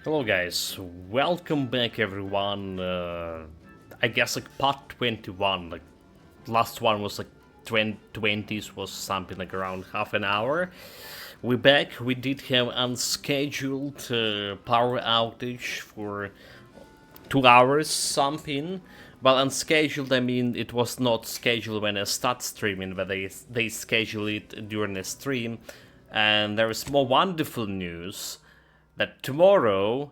Hello guys, welcome back everyone. I guess like part 21, like last one was like 20s was something like around half an hour. We're back, we did have unscheduled power outage for 2 hours something. Well, unscheduled, I mean it was not scheduled when I start streaming, but they schedule it during the stream. And there is more wonderful news that tomorrow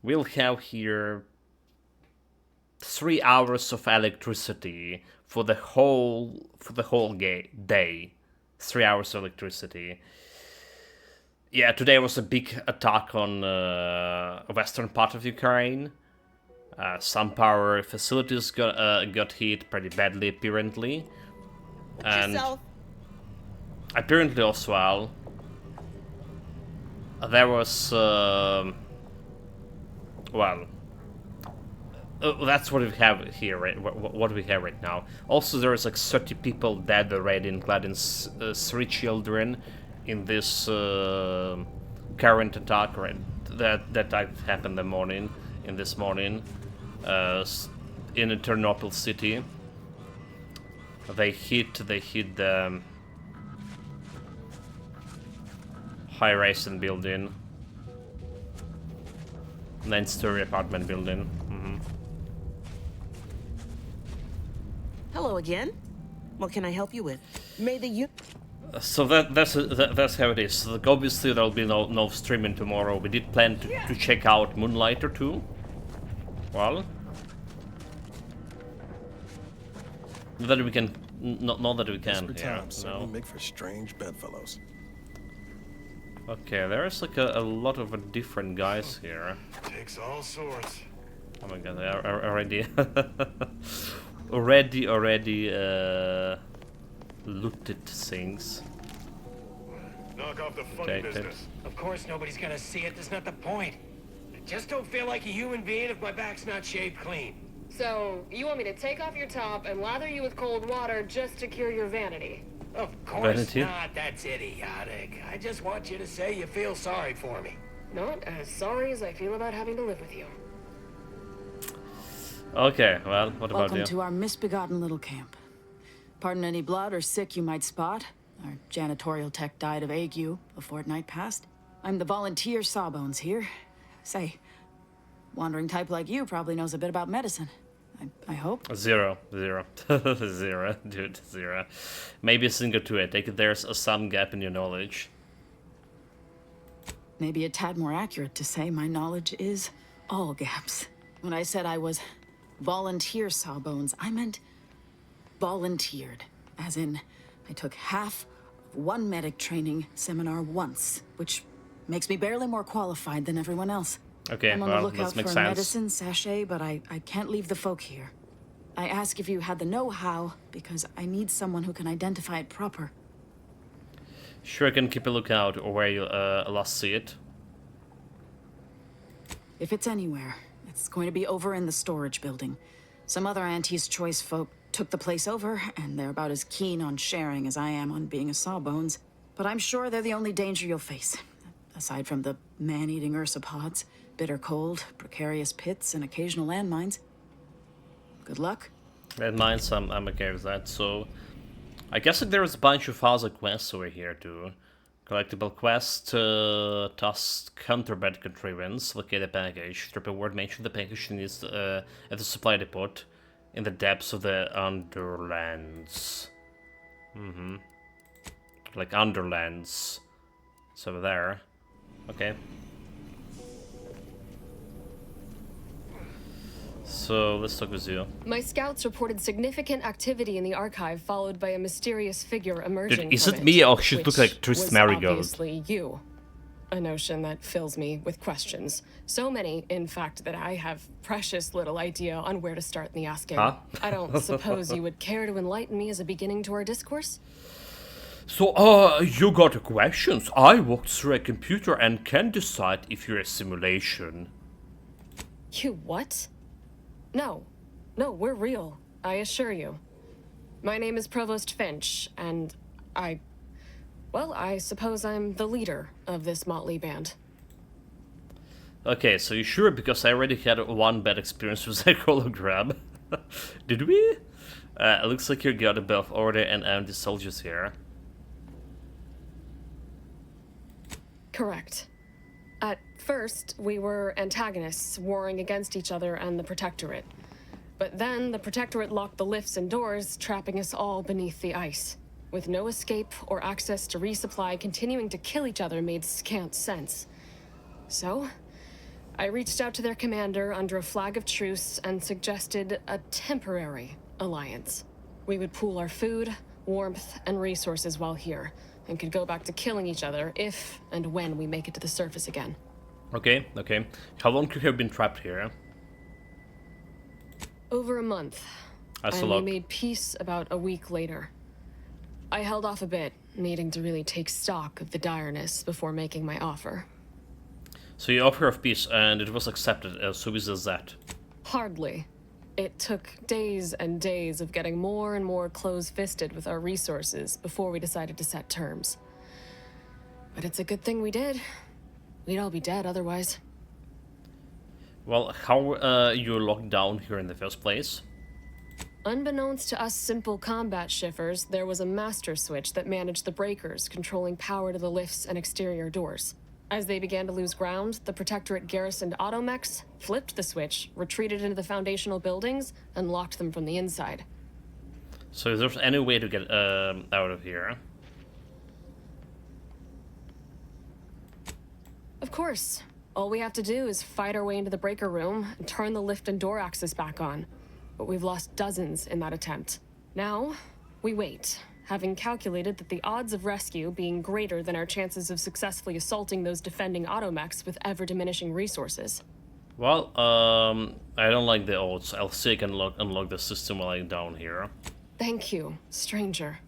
we'll have here 3 hours of electricity for the whole day. 3 hours of electricity. Yeah, today was a big attack on western part of Ukraine. Some power facilities got hit pretty badly, apparently. And apparently as well, there was well, that's what we have here, right? What we have right now. Also, there's like 30 people dead already, including 3 children, in this current attack, right? That happened this morning, in Ternopil city. They hit the high-rise building. 9-story apartment building. Hello again. What can I help you with? May the So that's how it is. Like, obviously there'll be no streaming tomorrow. We did plan to check out Moonlighter too. Well, that we can not that we can. Yeah, no. Make for strange bedfellows. Okay, there's like a lot of different guys here. Takes all sorts. Oh my god, they are already already looted things. Knock off the funny Okay, business. Of course nobody's gonna see it, that's not the point. I just don't feel like a human being if my back's not shaved clean. So, you want me to take off your top and lather you with cold water just to cure your vanity? Of course Vanity? not, that's idiotic. I just want you to say you feel sorry for me. Not as sorry as I feel about having to live with you. Okay, well, what about Welcome you? to our misbegotten little camp. Pardon any blood or sick you might spot. Our janitorial tech died of ague a fortnight past. I'm the volunteer Sawbones here. Say, wandering type like you probably knows a bit about medicine. I hope. Zero, zero, dude, zero. Maybe a thing or two. I take it there's some gap in your knowledge. Maybe a tad more accurate to say my knowledge is all gaps. When I said I was volunteer Sawbones, I meant volunteered. As in, I took half of one medic training seminar once, which makes me barely more qualified than everyone else. Okay, I'm on the well, lookout that for makes a sense. medicine sachet, but I can't leave the folk here. I ask if you had the know-how, because I need someone who can identify it proper. Sure, I can keep a lookout or where you last see it. If it's anywhere, it's going to be over in the storage building. Some other Auntie's Choice folk took the place over, and they're about as keen on sharing as I am on being a Sawbones. But I'm sure they're the only danger you'll face. Aside from the man-eating ursopods, bitter cold, precarious pits, and occasional landmines. Good luck. Landmines, I'm okay with that. So, I guess like, there's a bunch of other quests over here too. Collectible quest, task contraband contrivance, locate a package. Drop a word, mention the package needs at the supply depot in the depths of the Underlands. Like Underlands. It's over there. Okay. So let's talk with you. My scouts reported significant activity in the archive, followed by a mysterious figure emerging. Dude, is from it me or she which look like Tris was Marigold? Obviously you. A notion that fills me with questions. So many, in fact, that I have precious little idea on where to start in the asking. Huh? I don't suppose you would care to enlighten me as a beginning to our discourse? So, you got questions? I walked through a computer and can decide if you're a simulation. You what? No, we're real, I assure you. My name is Provost Finch, and I suppose I'm the leader of this motley band. Okay, so you sure? Because I already had one bad experience with a hologram. Did we? It looks like you got above order and empty soldiers here. Correct. At first, we were antagonists, warring against each other and the Protectorate. But then, the Protectorate locked the lifts and doors, trapping us all beneath the ice. With no escape or access to resupply, continuing to kill each other made scant sense. So, I reached out to their commander under a flag of truce and suggested a temporary alliance. We would pool our food, warmth, and resources while here, and could go back to killing each other if and when we make it to the surface again. Okay, okay. How long could you have been trapped here? Over a month. That's a And we lot. made peace about a week later. I held off a bit, needing to really take stock of the direness before making my offer. So you offer of peace and it was accepted, so is that? Hardly. It took days and days of getting more and more close-fisted with our resources before we decided to set terms. But it's a good thing we did. We'd all be dead otherwise. Well, how you locked down here in the first place? Unbeknownst to us simple combat shivers, there was a master switch that managed the breakers, controlling power to the lifts and exterior doors. As they began to lose ground, the Protectorate garrisoned automechs, flipped the switch, retreated into the foundational buildings, and locked them from the inside. So is there any way to get out of here? Of course. All we have to do is fight our way into the breaker room and turn the lift and door access back on. But we've lost dozens in that attempt. Now, we wait, having calculated that the odds of rescue being greater than our chances of successfully assaulting those defending automechs with ever-diminishing resources. Well, I don't like the odds. I'll see if I can unlock the system while I'm down here. Thank you, stranger.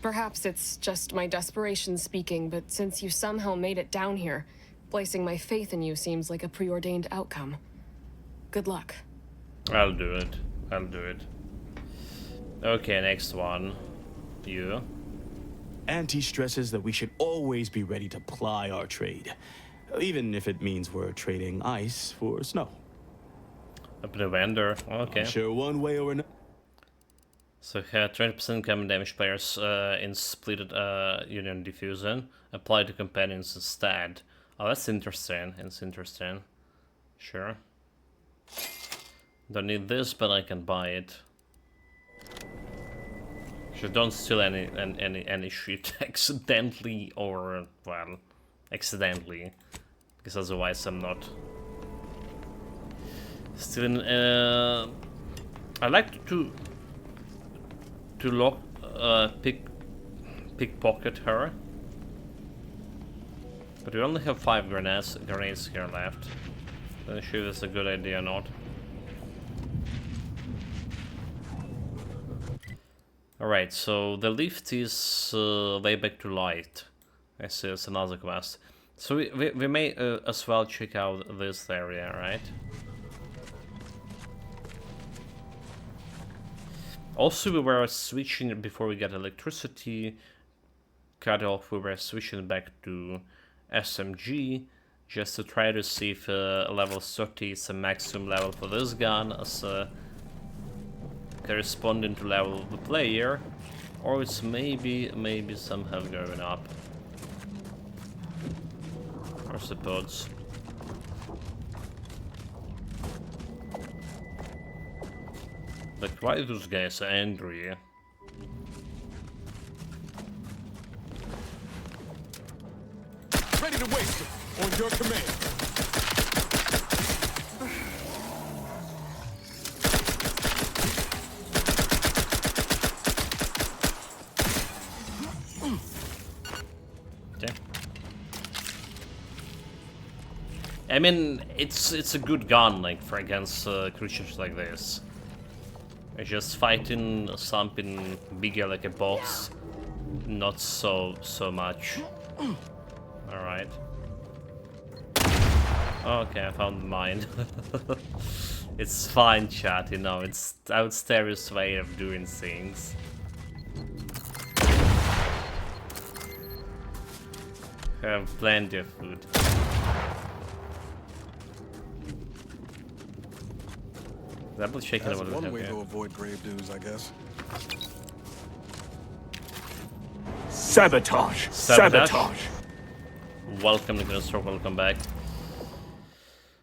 Perhaps it's just my desperation speaking, but since you somehow made it down here, placing my faith in you seems like a preordained outcome. Good luck. I'll do it. I'll do it. Okay, next one. You. Auntie stresses that we should always be ready to ply our trade, even if it means we're trading ice for snow. Up the vendor. Okay. I'm sure one way or another. So 20% common damage players in splitted Union Diffusion. Apply to companions instead. Oh, that's interesting. It's interesting. Sure. Don't need this, but I can buy it. Just don't steal any shit accidentally or, well, accidentally, because otherwise I'm not stealing. I like to pickpocket her, but we only have 5 grenades here left. Not sure if that's a good idea or not. Alright, so the lift is way back to light. I see it's another quest. So we may as well check out this area, right? Also, we were switching before we got electricity cut off. We were switching back to SMG just to try to see if level 30 is a maximum level for this gun as corresponding to level of the player, or it's maybe somehow going up. I suppose. Like, why are those guys angry? Ready to waste it. On your command. Okay. I mean, it's a good gun, like, for against creatures like this. Just fighting something bigger like a boss, not so much. All right. Okay, I found mine. It's fine, chat. You know, it's Outstarius' way of doing things. I have plenty of food. Double checking That's what we one have way here. to avoid grave dues, I guess. Sabotage! Sabotage? Sabotage! Welcome to Gunstore, welcome back.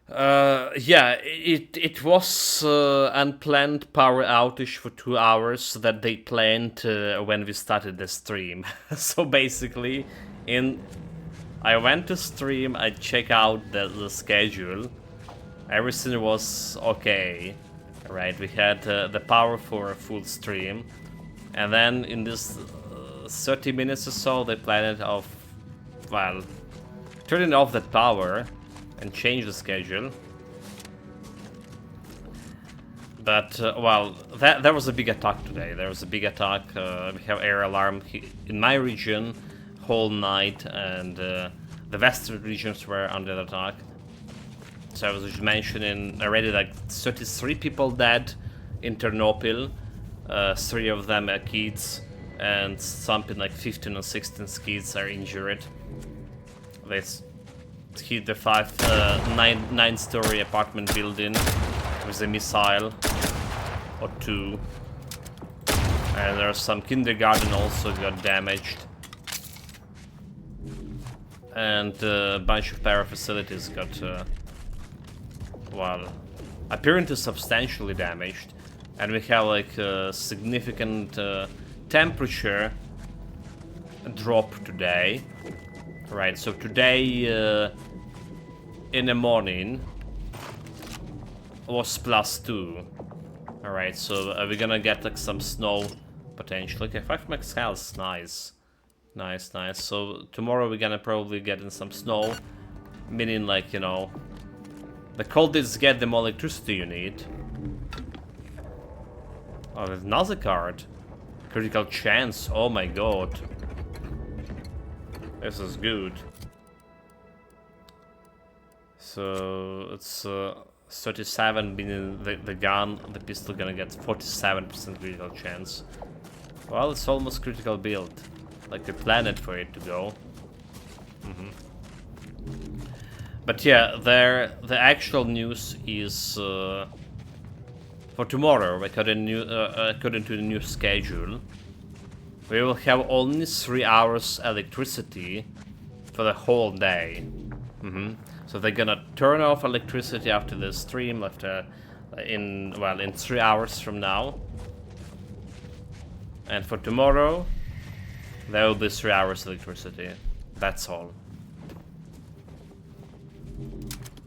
Yeah, it was unplanned power outage for 2 hours that they planned when we started the stream. So basically, I went to stream, I check out the schedule, everything was okay, right? We had the power for a full stream, and then in this 30 minutes or so, they planned off, well, turning off that power and change the schedule. But, well, there was a big attack today. There was a big attack. We have air alarm in my region whole night, and the western regions were under attack. So I was just mentioning already, like 33 people dead in Ternopil. 3 of them are kids, and something like 15 or 16 kids are injured. They hit the 9-story apartment building with a missile or 2, and there's some kindergarten also got damaged, and a bunch of para facilities got well, apparently substantially damaged, and we have like a significant temperature drop today. Right, so today in the morning was +2. Alright, so we're gonna get like some snow potentially. Okay, 5 max health, nice. Nice. So tomorrow we're gonna probably get in some snow, meaning like, you know, the coldest get the more electricity you need. Oh, there's another card. Critical chance, oh my god. This is good. So it's 37 being the gun, the pistol gonna get 47% critical chance. Well, it's almost critical build. Like we planned it for it to go. But yeah, the actual news is for tomorrow, according to the new schedule. We will have only 3 hours electricity for the whole day. So they're gonna turn off electricity after the stream, in 3 hours from now. And for tomorrow, there will be 3 hours electricity. That's all.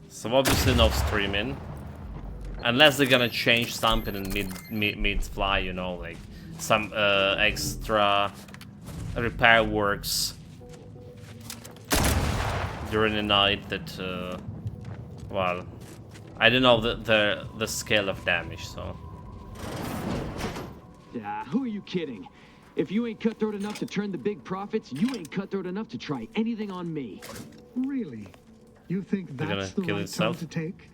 So obviously no streaming, unless they're gonna change something in mid-fly, you know, like some extra repair works during the night that, well, I don't know the scale of damage, so. Who are you kidding? If you ain't cutthroat enough to turn the big profits, you ain't cutthroat enough to try anything on me. Really? You think that's the right time to take?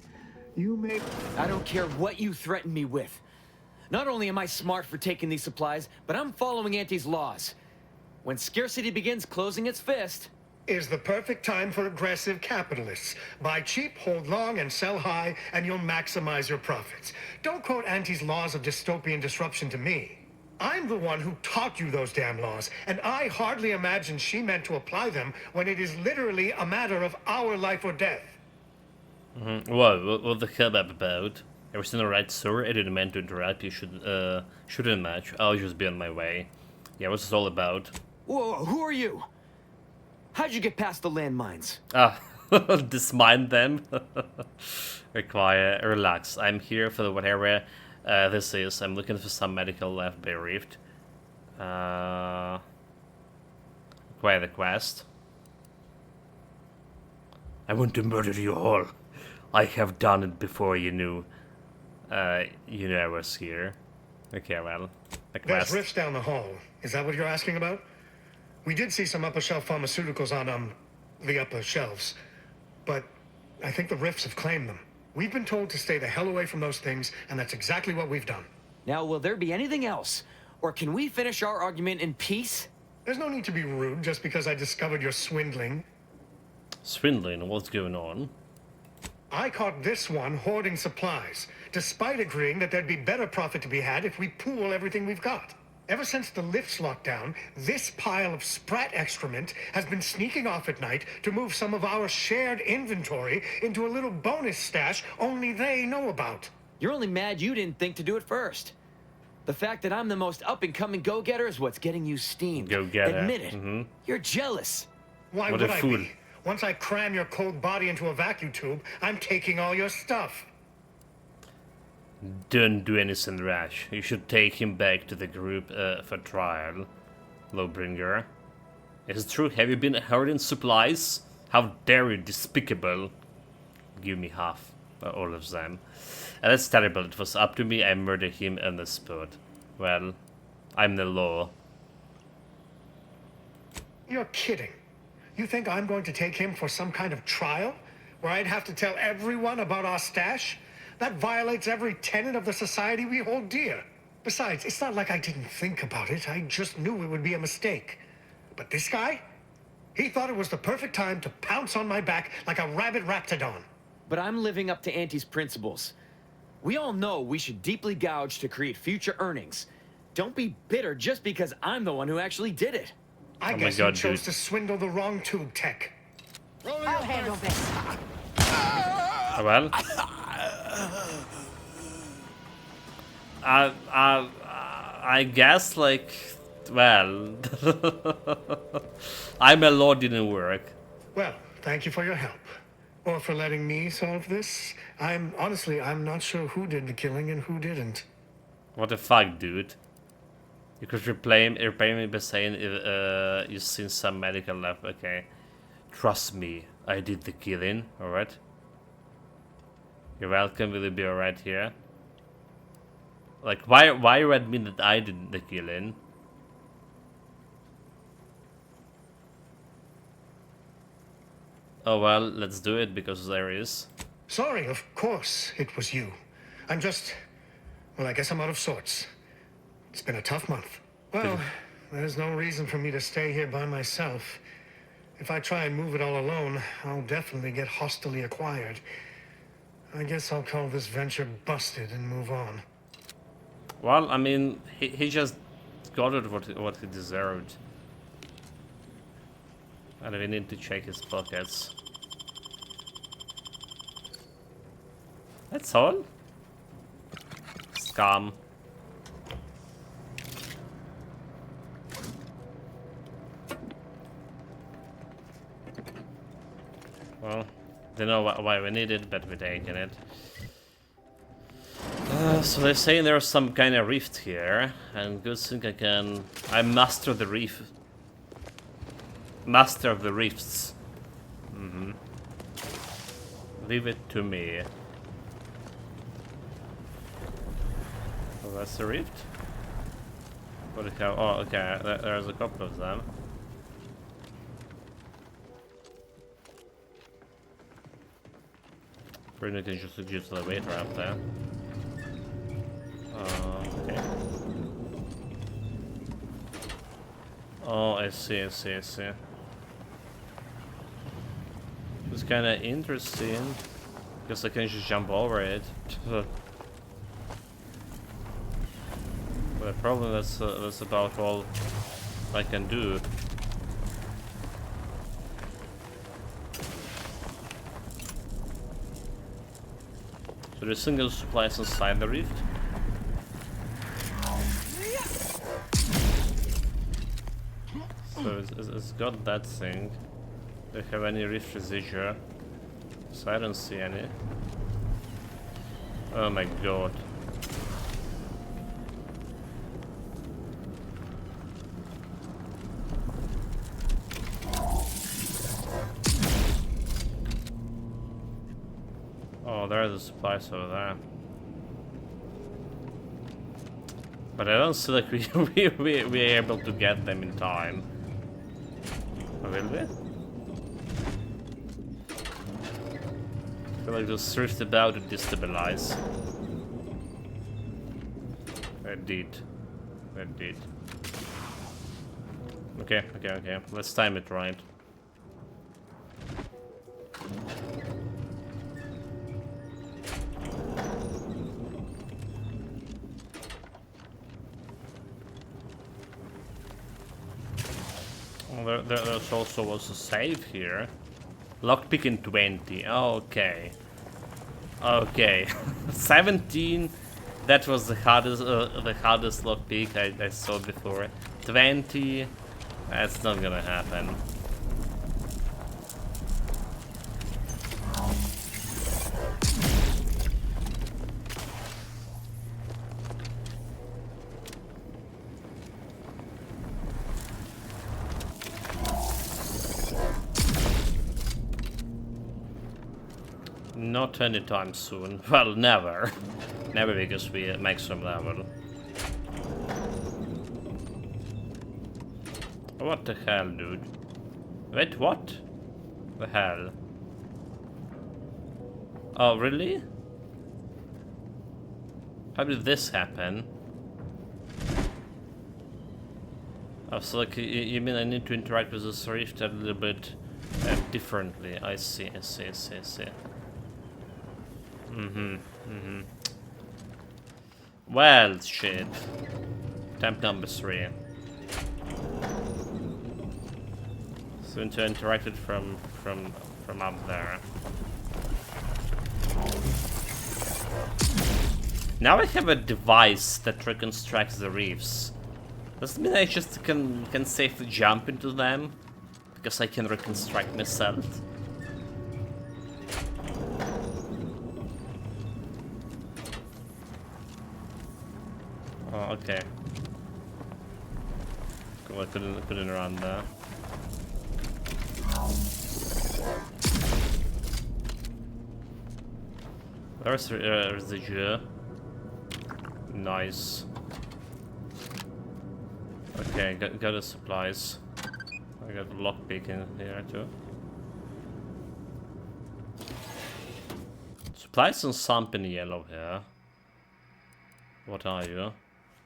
You may... I don't care what you threaten me with. Not only am I smart for taking these supplies, but I'm following Auntie's laws. When scarcity begins closing its fist... Is the perfect time for aggressive capitalists. Buy cheap, hold long, and sell high, and you'll maximize your profits. Don't quote Auntie's laws of dystopian disruption to me. I'm the one who taught you those damn laws, and I hardly imagine she meant to apply them when it is literally a matter of our life or death. Whoa, what the hell about? Everything alright, sir? I didn't mean to interrupt you. Shouldn't match. I'll just be on my way. Yeah, what's this all about? Whoa, who are you? How'd you get past the landmines? Dismine them. Require, relax. I'm here for whatever this is. I'm looking for some medical left by Rift. Require the quest. I want to murder you all. I have done it before you knew. You know I was here. Okay, well, the quest. There's rifts down the hall. Is that what you're asking about? We did see some upper shelf pharmaceuticals on, the upper shelves. But I think the rifts have claimed them. We've been told to stay the hell away from those things, and that's exactly what we've done. Now, will there be anything else? Or can we finish our argument in peace? There's no need to be rude just because I discovered you're swindling. Swindling? What's going on? I caught this one hoarding supplies, despite agreeing that there'd be better profit to be had if we pool everything we've got. Ever since the lifts locked down, this pile of sprat excrement has been sneaking off at night to move some of our shared inventory into a little bonus stash only they know about. You're only mad you didn't think to do it first. The fact that I'm the most up-and-coming go-getter is what's getting you steamed. Go-getter. Admit it. You're jealous. Why What would a I fool. be? Once I cram your cold body into a vacuum tube, I'm taking all your stuff. Don't do anything rash. You should take him back to the group for trial, Lawbringer. Is it true? Have you been hoarding supplies? How dare you, despicable. Give me half, all of them. That's terrible. It was up to me. I murdered him on the spot. Well, I'm the law. You're kidding. You think I'm going to take him for some kind of trial? Where I'd have to tell everyone about our stash? That violates every tenet of the society we hold dear. Besides, it's not like I didn't think about it. I just knew it would be a mistake. But this guy? He thought it was the perfect time to pounce on my back like a rabid raptidon. But I'm living up to Auntie's principles. We all know we should deeply gouge to create future earnings. Don't be bitter just because I'm the one who actually did it. I guess you chose to swindle the wrong tube tech. I'll handle this. Well, I guess, like, well, I'm a law didn't work. Well, thank you for your help. Or for letting me solve this. I'm not sure who did the killing and who didn't. What the fuck, dude? You could repay me by saying you've seen some medical lab. Okay. Trust me, I did the killing, alright? You're welcome, will you be alright here? Like, why you admit that I did the killing? Oh well, let's do it, because there is. Sorry, of course it was you. I'm just... Well, I guess I'm out of sorts. It's been a tough month. Well, there's no reason for me to stay here by myself. If I try and move it all alone, I'll definitely get hostilely acquired. I guess I'll call this venture busted and move on. Well, I mean, he just got it what he deserved. And we need to check his pockets. That's all? Scum. Well, don't know why we need it, but we're taking it. So they're saying there's some kind of rift here, and good thing I master the rift. Master of the rifts. Leave it to me. Oh, that's a rift? What the hell? Oh, okay, there's a couple of them. Bruno can just use the weight ramp there. Okay. Oh, I see. It's kind of interesting because I can just jump over it. But the problem that's about all I can do. So there's single supplies inside the rift. So it's got that thing. Do you have any rift residue? So I don't see any. Oh my god. Oh, there are the supplies over there. But I don't see like we're able to get them in time. Or will we? I feel like those thrift about to destabilize. I did. Okay. Let's time it right. There's also was a save here. Lockpick in 20. Okay. Okay. 17. That was the hardest lockpick I saw before. 20. That's not gonna happen. Not anytime soon. Well, never. Never, because we maximum level. What the hell, dude? Wait, what? The hell? Oh, really? How did this happen? Oh, so like, you mean I need to interact with this rift a little bit differently? I see. Well, shit. Attempt number 3. So to interact it from up there. Now I have a device that reconstructs the reefs. Does it mean I just can safely jump into them? Because I can reconstruct myself. Oh, okay. Cool, I couldn't run there. There's residue. Nice. Okay, got the supplies. I got a lockpick in here too. Supplies and something yellow here. What are you?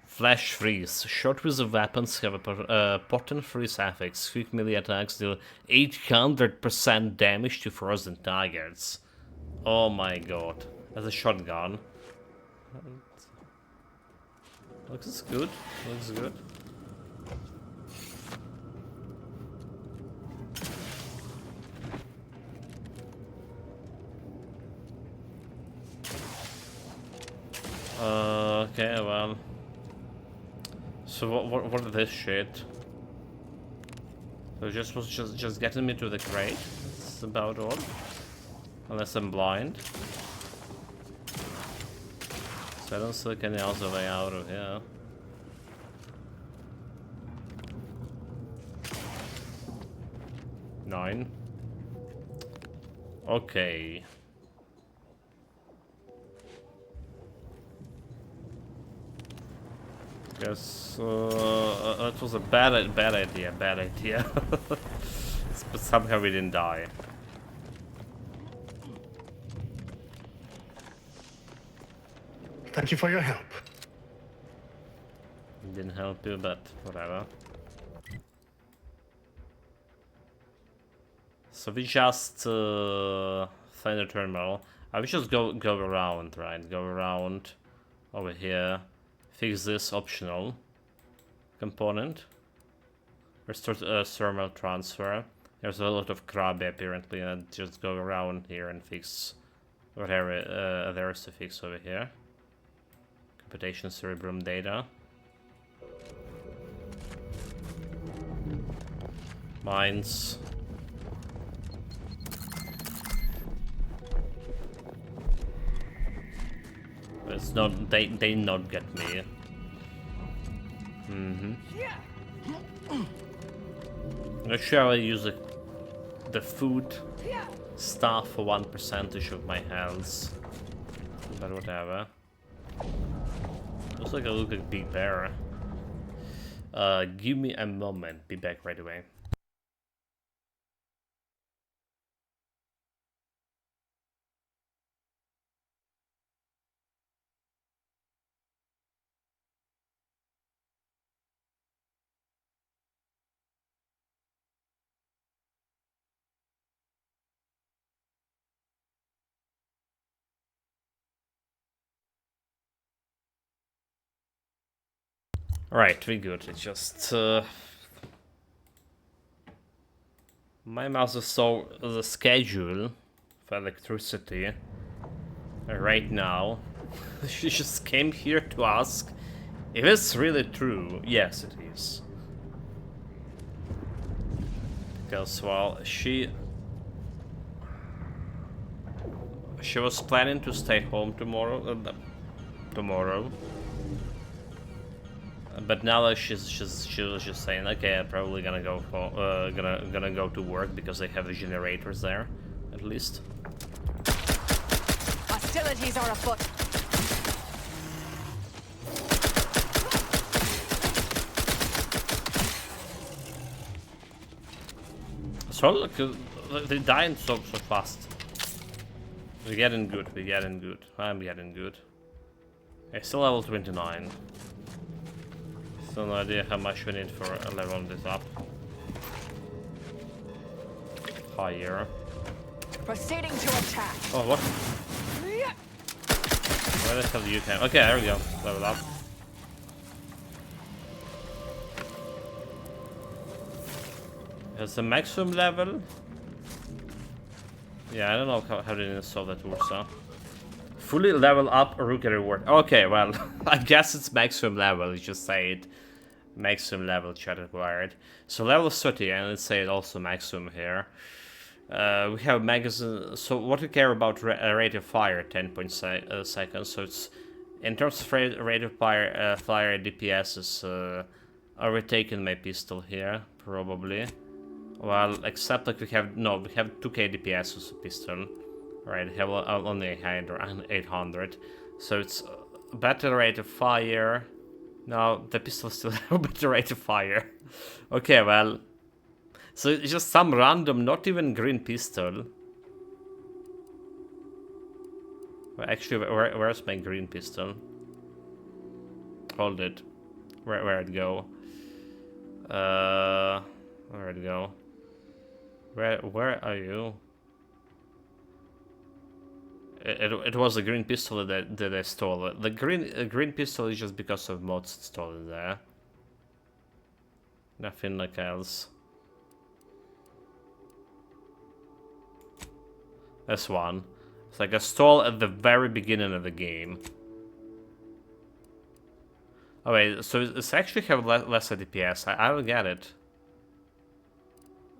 Flash freeze. Short with the weapons have a potent freeze affix. Quick melee attacks deal 800% damage to frozen targets. Oh my god. That's a shotgun. Looks good. Looks good. Okay, well. So what is this shit? So just getting me to the crate. That's about all. Unless I'm blind. So I don't see any other way out of here. Nine. Okay. Guess that was a bad idea. But somehow we didn't die. Thank you for your help. Didn't help you, but whatever. So we just find a terminal. I will just go around, right? Go around over here. Fix this optional component. Restore thermal transfer. There's a lot of crab apparently, and just go around here and fix whatever there is to fix over here. Computation cerebrum data. Mines. It's not, they not get me. Not sure I'll use the food stuff for 1% of my health. But whatever. Looks like I look like Big Bear. Give me a moment, be back right away. Alright, we good. It's just My mouse is so the schedule for electricity right now. She just came here to ask if it's really true. Yes, it is. Because, well, she was planning to stay home tomorrow. But now she was just saying, okay, I'm probably gonna go gonna go to work because they have the generators there, at least. Hostilities are afoot. So look, they dying so fast. We're getting good. I'm getting good. Okay, still level 29. Still no idea how much we need for leveling this up. Higher. Proceeding to attack. Oh, what? Where the hell do you come? Okay, there we go. Level up. It's the maximum level. Yeah, I don't know how they install that also. Fully level up rookie reward. Okay, well, I guess it's maximum level. You just say it. Maximum level chat required. So level 30, and let's say it also maximum here. We have magazine. So what we care about rate of fire 10 seconds. So it's in terms of rate of fire, DPS is overtaken my pistol here probably. Well, except like we have 2k DPS with a pistol, right? We have only 800, so it's a better rate of fire. No, the pistol still have a better rate of fire. Okay, well, so it's just some random, not even green pistol. Well, actually, where's my green pistol? Hold it. Where'd it go? Where'd it go? Where are you? It was a green pistol that I stole. The green pistol is just because of mods installed there. Nothing like else. That's one. It's like I stole at the very beginning of the game. Oh wait, so it's actually have less DPS. I don't get it.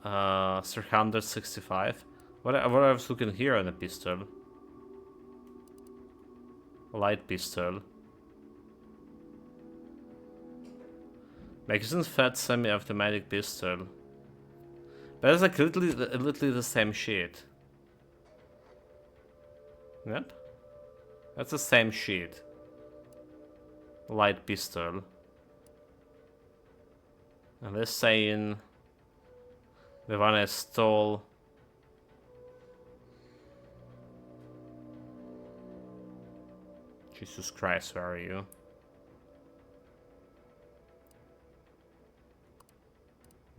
365. What I was looking here on the pistol? Light pistol. Magazine fed semi-automatic pistol. But it's like literally the same shit. Yep. That's the same shit. Light pistol. And they're saying the one I stole. Jesus Christ, where are you?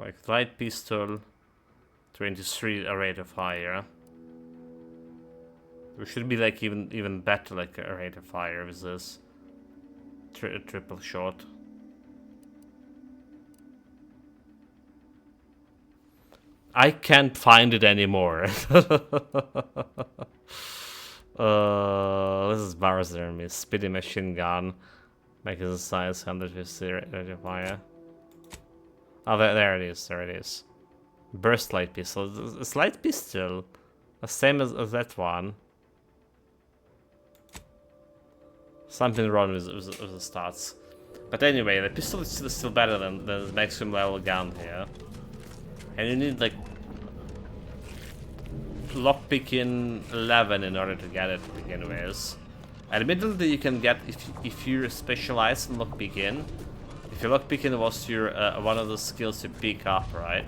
Like light pistol, 23 rate of fire. We should be like even better, like a rate of fire with this triple shot. I can't find it anymore. This is Barzermi, Speedy Machine Gun, magazine size 150 rate of fire. Oh, there it is. Burst light pistol. It's light pistol, the same as that one. Something wrong with the stats. But anyway, the pistol is still better than the maximum level gun here. And you need like lockpicking 11 in order to get it to begin with. Admittedly, you can get if you're specialized in lockpicking. If your lockpicking was your one of the skills you pick up, right?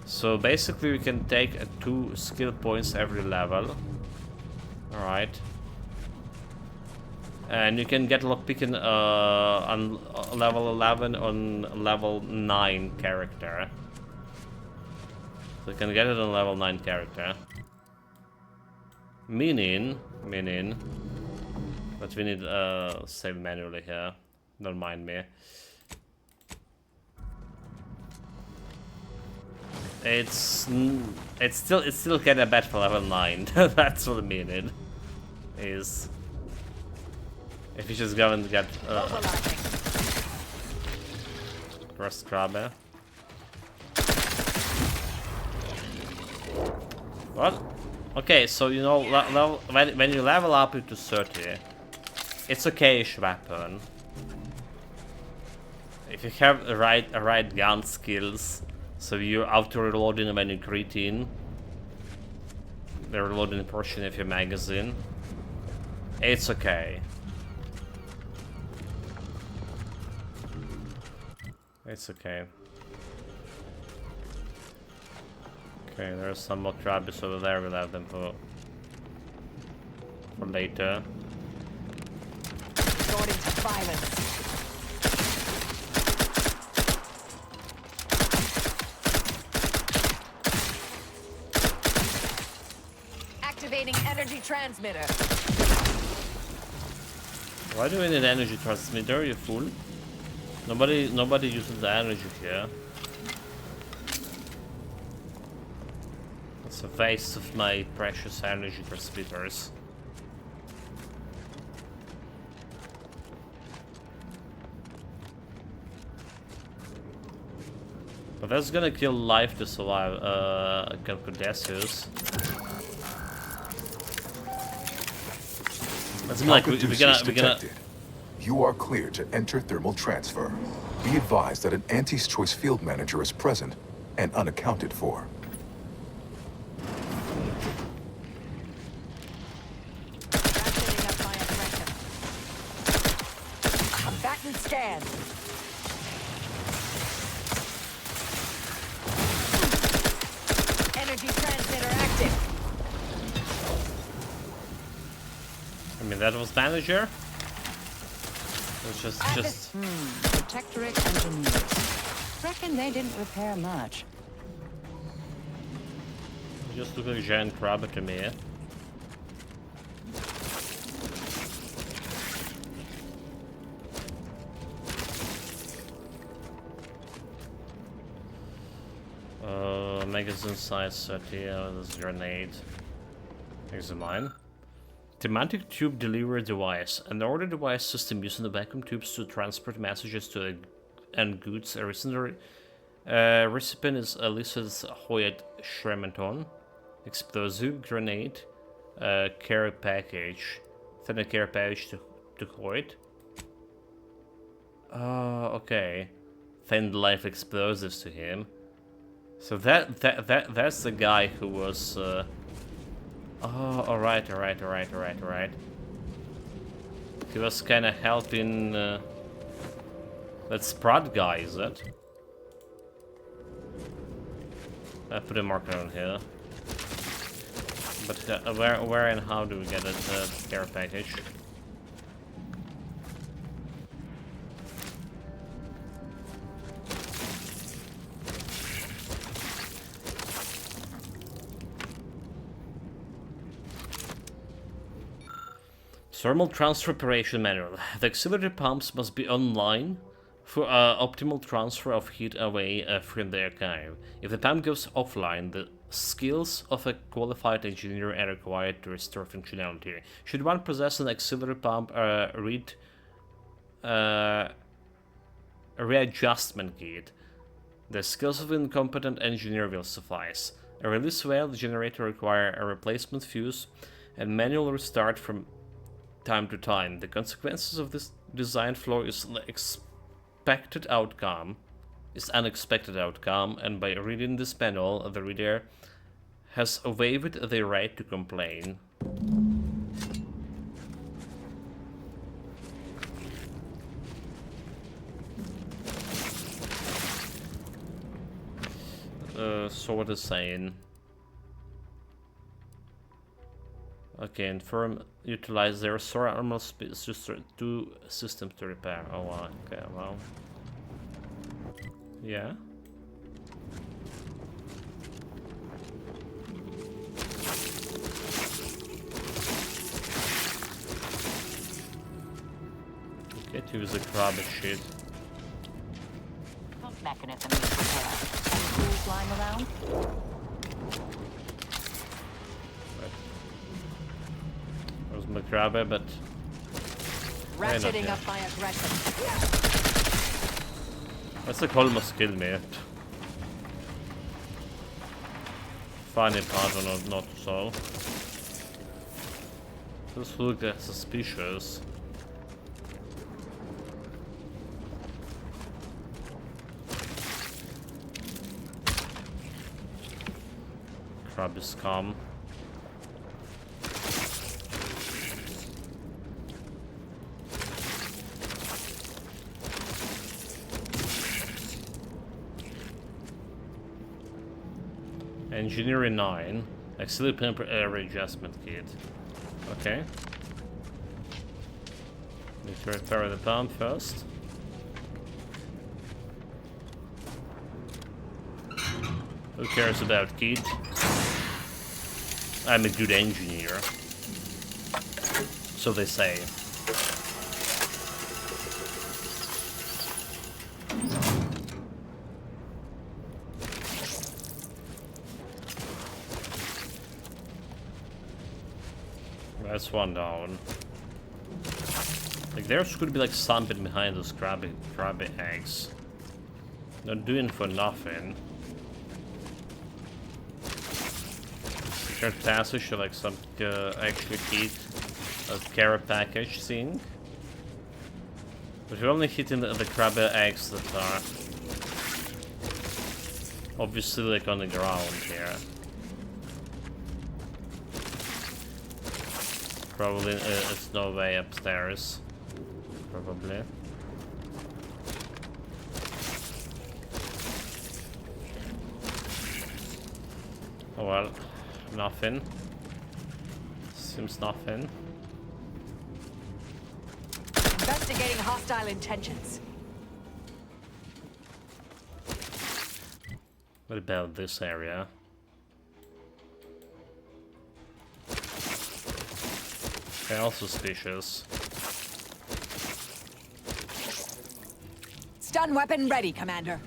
So basically, you can take 2 skill points every level. All right. And you can get lockpicking on level 11 on level 9 character. So you can get it on level 9 character. Meaning that we need save manually here. Don't mind me. It's still kind of bad for level 9. That's what I mean. It is. If you just go and get first crabber. What? Okay, so you know, when you level up into 30, it's okay-ish weapon. If you have the right gun skills, so you auto-reloading when you crit in, the reloading portion of your magazine, it's okay. It's okay. Okay, there's some more crabbies over there. We'll have them for later. Resorting to violence. Activating energy transmitter. Why do we need energy transmitter? You fool! Nobody uses the energy here. It's a waste of my precious energy transmitters. But that's gonna kill life to survive Calcudesius. That's like we're gonna. You are clear to enter thermal transfer. Be advised that an Auntie's Choice field manager is present and unaccounted for. Combatant scan. Energy transmitter active. I mean, that was manager. It's just. Protectorate engineers. Reckon they didn't repair much. Just look like a giant crab to me. Magazine size 30. This grenade. Examine. Thematic tube delivery device. An order device system using the vacuum tubes to transport messages to and goods. A recipient is Alyssa's Hoyt Shrementon. Explosive grenade. Care package. Send a care package to Hoyt. Okay. Send life explosives to him. So that's the guy who was. Oh, alright. He was kind of helping. That Sprott guy, is it? I put a marker on here. But where and how do we get a care package? Thermal transfer operation manual. The auxiliary pumps must be online for optimal transfer of heat away from the archive. If the pump goes offline, the skills of a qualified engineer are required to restore functionality. Should one possess an auxiliary pump readjustment kit, the skills of an incompetent engineer will suffice. A release valve generator require a replacement fuse and manual restart from time to time. The consequences of this design flaw is unexpected outcome, and by reading this manual, the reader has waived the right to complain. So what is saying? Okay, and utilize their solar armor two systems to repair. Oh, wow. Okay, well. Yeah. Okay, to use the crab shit. mechanism needs repair. Any tools lying around? There's my grabber, but Ratcheting up my aggression. that's like almost killed me. Funny part or not so. This look suspicious. Crab is calm. Engineering 9. Auxiliary pump air adjustment kit. Okay. Need to repair the pump first. Who cares about kit? I'm a good engineer. So they say. That's one down. Like there could be like something behind those crabby eggs. Not doing for nothing. Secret passage or like some extra key, a care package thing. But we're only hitting the crabby eggs that are obviously like on the ground here. Probably it's no way upstairs. Probably. Oh well, nothing. Seems nothing. Investigating hostile intentions. What about this area? Okay, all suspicious. Stun weapon ready, Commander.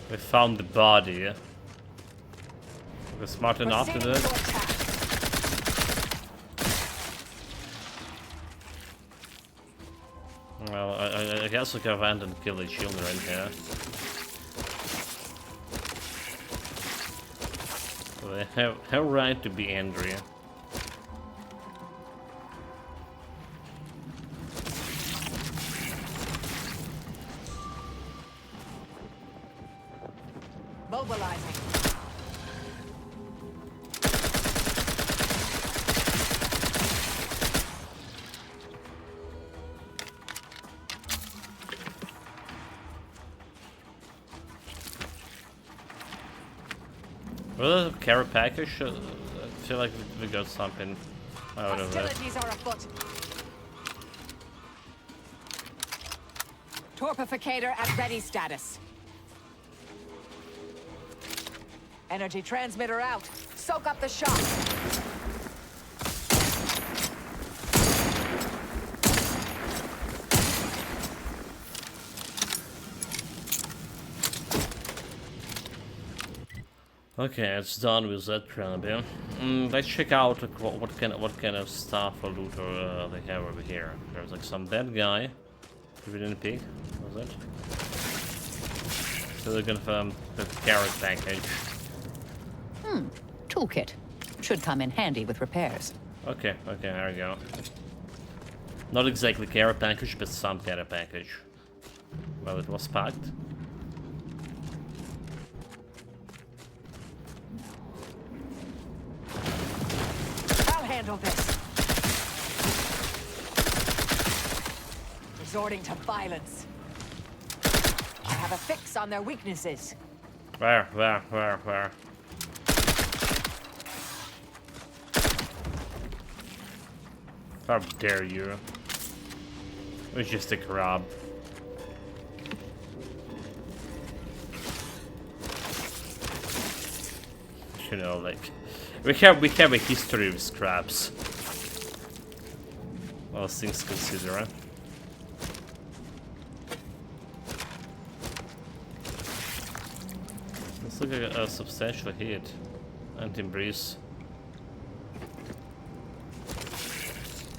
We found the body. We're smart enough to do it. Well, I guess we can land and kill the children here. They have right to be angry. Mobilizing. Well, the care package. I feel like we got something out of it. Hostilities are afoot. Torpificator at ready status. Energy transmitter out. Soak up the shock. Okay, it's done with that crab. Let's check out like, what kind of stuff or loot or they have over here. There's like some bad guy. We didn't pick, was it? So they're confirm the carrot package. Toolkit. Should come in handy with repairs. Okay, there we go. Not exactly care package, but some care package. Well, it was packed. I'll handle this. Resorting to violence. I have a fix on their weaknesses. Where? How dare you? It was just a crab. You know, like we have a history with scraps. All things considered. It's like a substantial hit. Anti-breeze.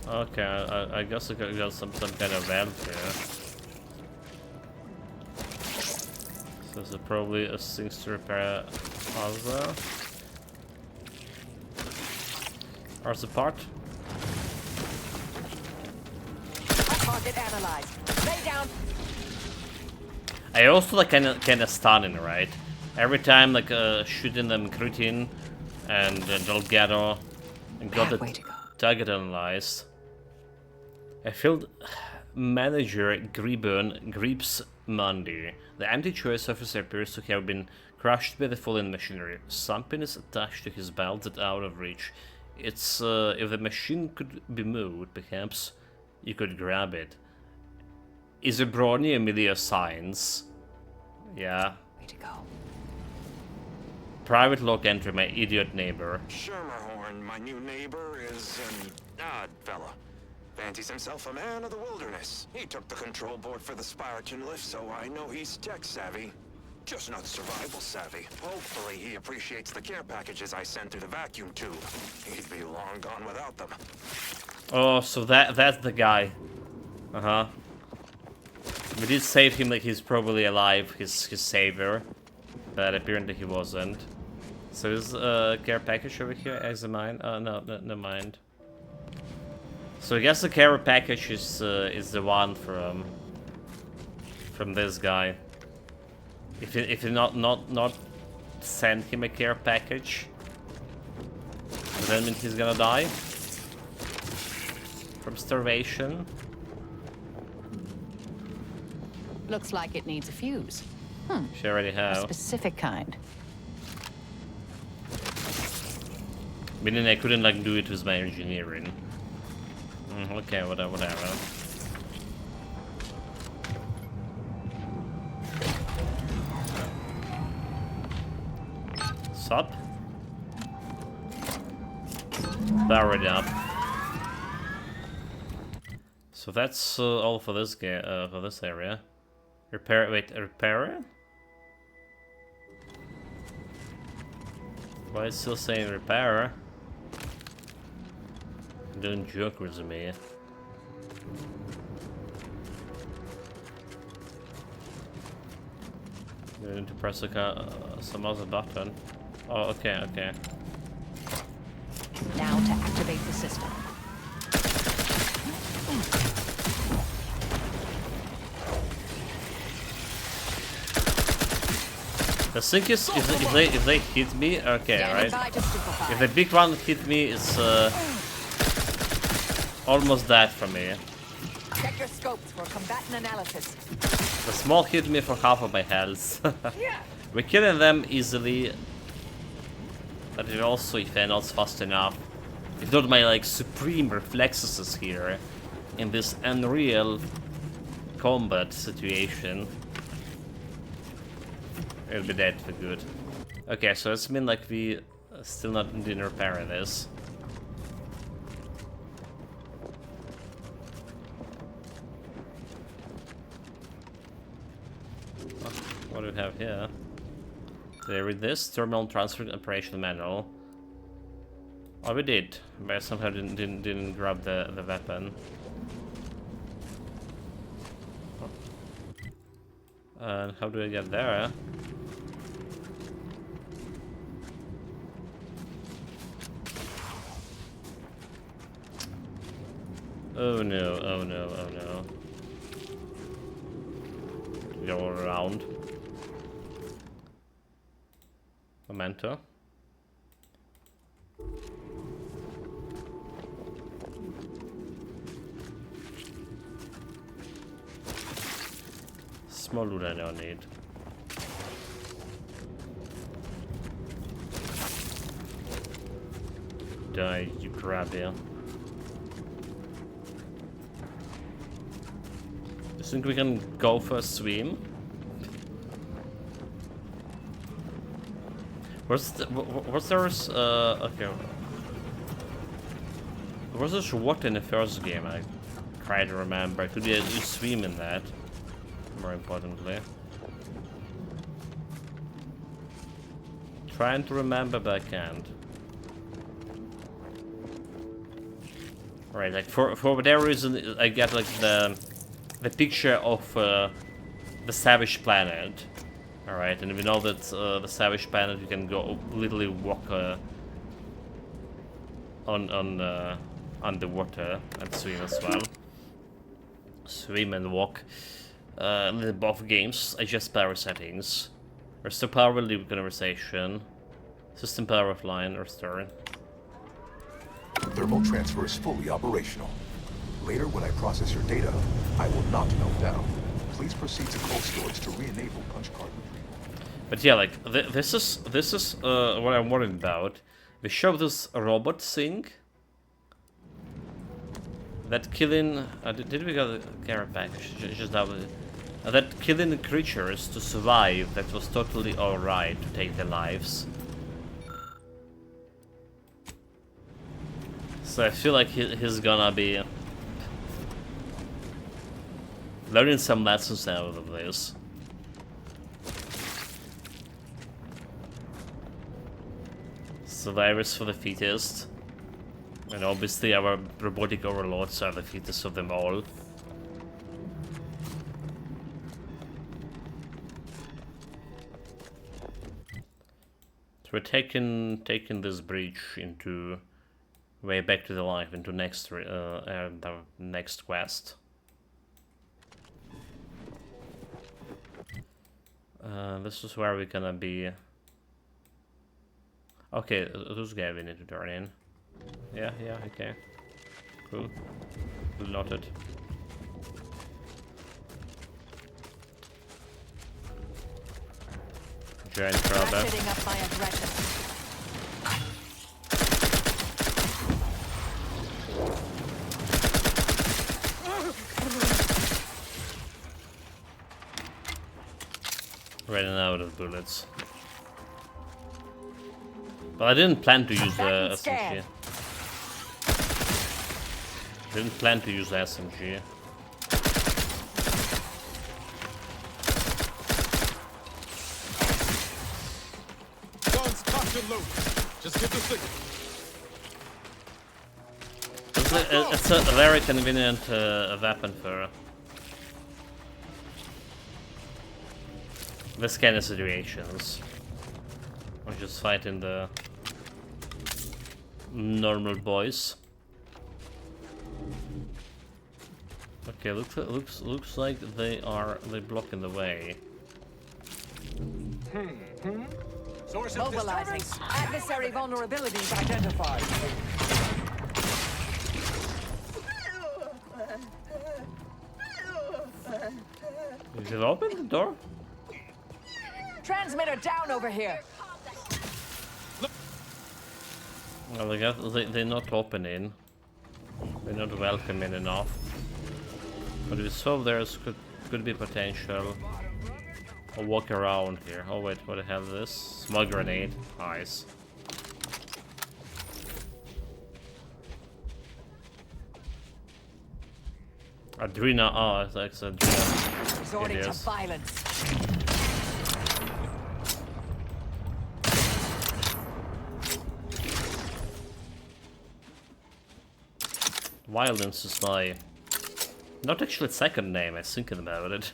Okay, I guess I got some kind of valve here. So there's probably a things to repair other. Or support. Target analyzed. Lay down. I also like kind of stunning, right? Every time like shooting them Kritin and Delgado and got the target analyzed. I feel manager Grips Mundi. The anti-choice officer appears to have been crushed by the fallen machinery. Something is attached to his belt that's out of reach. It's if the machine could be moved, perhaps you could grab it. Is a Brony Amelia Science? Yeah. Way to go. Private log entry, my idiot neighbor. Schermerhorn, my new neighbor, is an odd fella. Fancies himself a man of the wilderness. He took the control board for the Spiraton lift, so I know he's tech savvy. Just not survival savvy. Hopefully he appreciates the care packages I sent through the vacuum tube. He'd be long gone without them. Oh, so that's the guy. Uh-huh. We did save him, like he's probably alive, his savior. But apparently he wasn't. So is care package over here? Examine. Oh no, never mind. So I guess the care package is the one from this guy. If you not send him a care package, does that mean he's gonna die from starvation? Looks like it needs a fuse. She already A have. specific kind. Meaning I couldn't like do it with my engineering. Okay, whatever. Sup? Powered up. So that's all for this game, for this area. Repair? Why is it still saying repair? Don't joke with me. You need to press some other button. Oh, okay. Now to activate the system. The thing is, if they hit me, okay, right? If the big one hit me, it's almost dead for me. Check your scopes for combatant analysis. The small hit me for half of my health. We're killing them easily, but it also, if they're not fast enough, if not my like supreme reflexes here in this unreal combat situation, it'll be dead for good. Okay, so it's been like we still didn't repair this. What do we have here? Did I read this? Terminal transfer operation manual. Oh, we did, but I somehow didn't grab the weapon. And how do I get there? Oh no. Go around. Memento. Small loot I don't need. Die, you crap here. You think we can go for a swim? Was there okay. Was there what in the first game? I try to remember. Could you swim in that? More importantly. Trying to remember, but I can't. Right, like for whatever reason, I get like the picture of the Savage Planet. All right, and we know that the Savage Planet you can go literally walk on underwater and swim as well. Swim and walk. In both games, adjust power settings. Restore power, leave conversation. System power offline, restore. Thermal transfer is fully operational. Later, when I process your data, I will not melt down. Please proceed to cold storage to re-enable punch card retrieval. But yeah, like this is what I'm worried about. We show this robot thing that killing. Did we get a care package? Just double it. That killing creatures to survive. That was totally alright to take their lives. So I feel like he's gonna be learning some lessons out of this. Survivors for the fittest. And obviously our robotic overlords are the fittest of them all. So we're taking this bridge into way back to the life, into the next quest. This is where we're gonna be. Okay, this guy we need to turn in. Yeah, okay. Cool. Noted. Giant crab. Ratcheting up my aggression. Running out of bullets. But I didn't plan to use the SMG. Didn't plan to use the SMG. Guns cocked and loaded. Just give the signal. It's a very convenient weapon for this kind of situations. I'm just fighting the normal boys. Okay, looks like they're blocking the way. Source of mobilizing. Adversary vulnerabilities identified. Is it open, the door? Transmitter down over here. Well, I guess they're not opening. They're not welcoming enough. But we saw there's could be potential. I'll walk around here. Oh wait, what the hell is this? Small grenade. Nice. Adrena. Oh, it's like Adrena. Resorting to violence. Violence is my not actually second name. I'm thinking about it.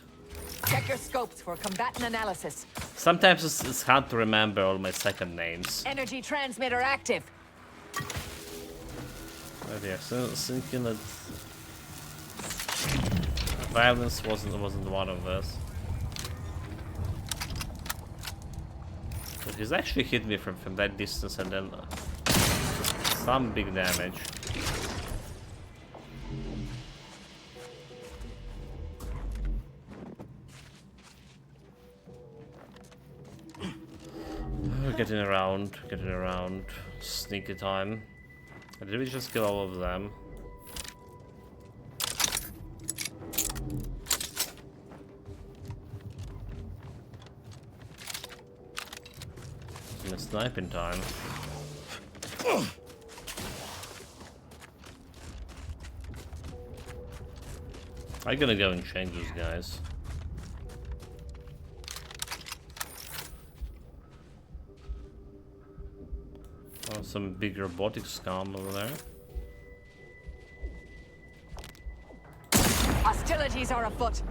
Check your scopes for combatant analysis. Sometimes it's hard to remember all my second names. Energy transmitter active. Oh yeah, so thinking that violence wasn't one of those. But he's actually hit me from that distance and then some big damage. Getting around, sneaky time. Did we just kill all of them? It's sniping time. I'm gonna go and change those guys. Oh, some big robotic scum over there. Hostilities are afoot.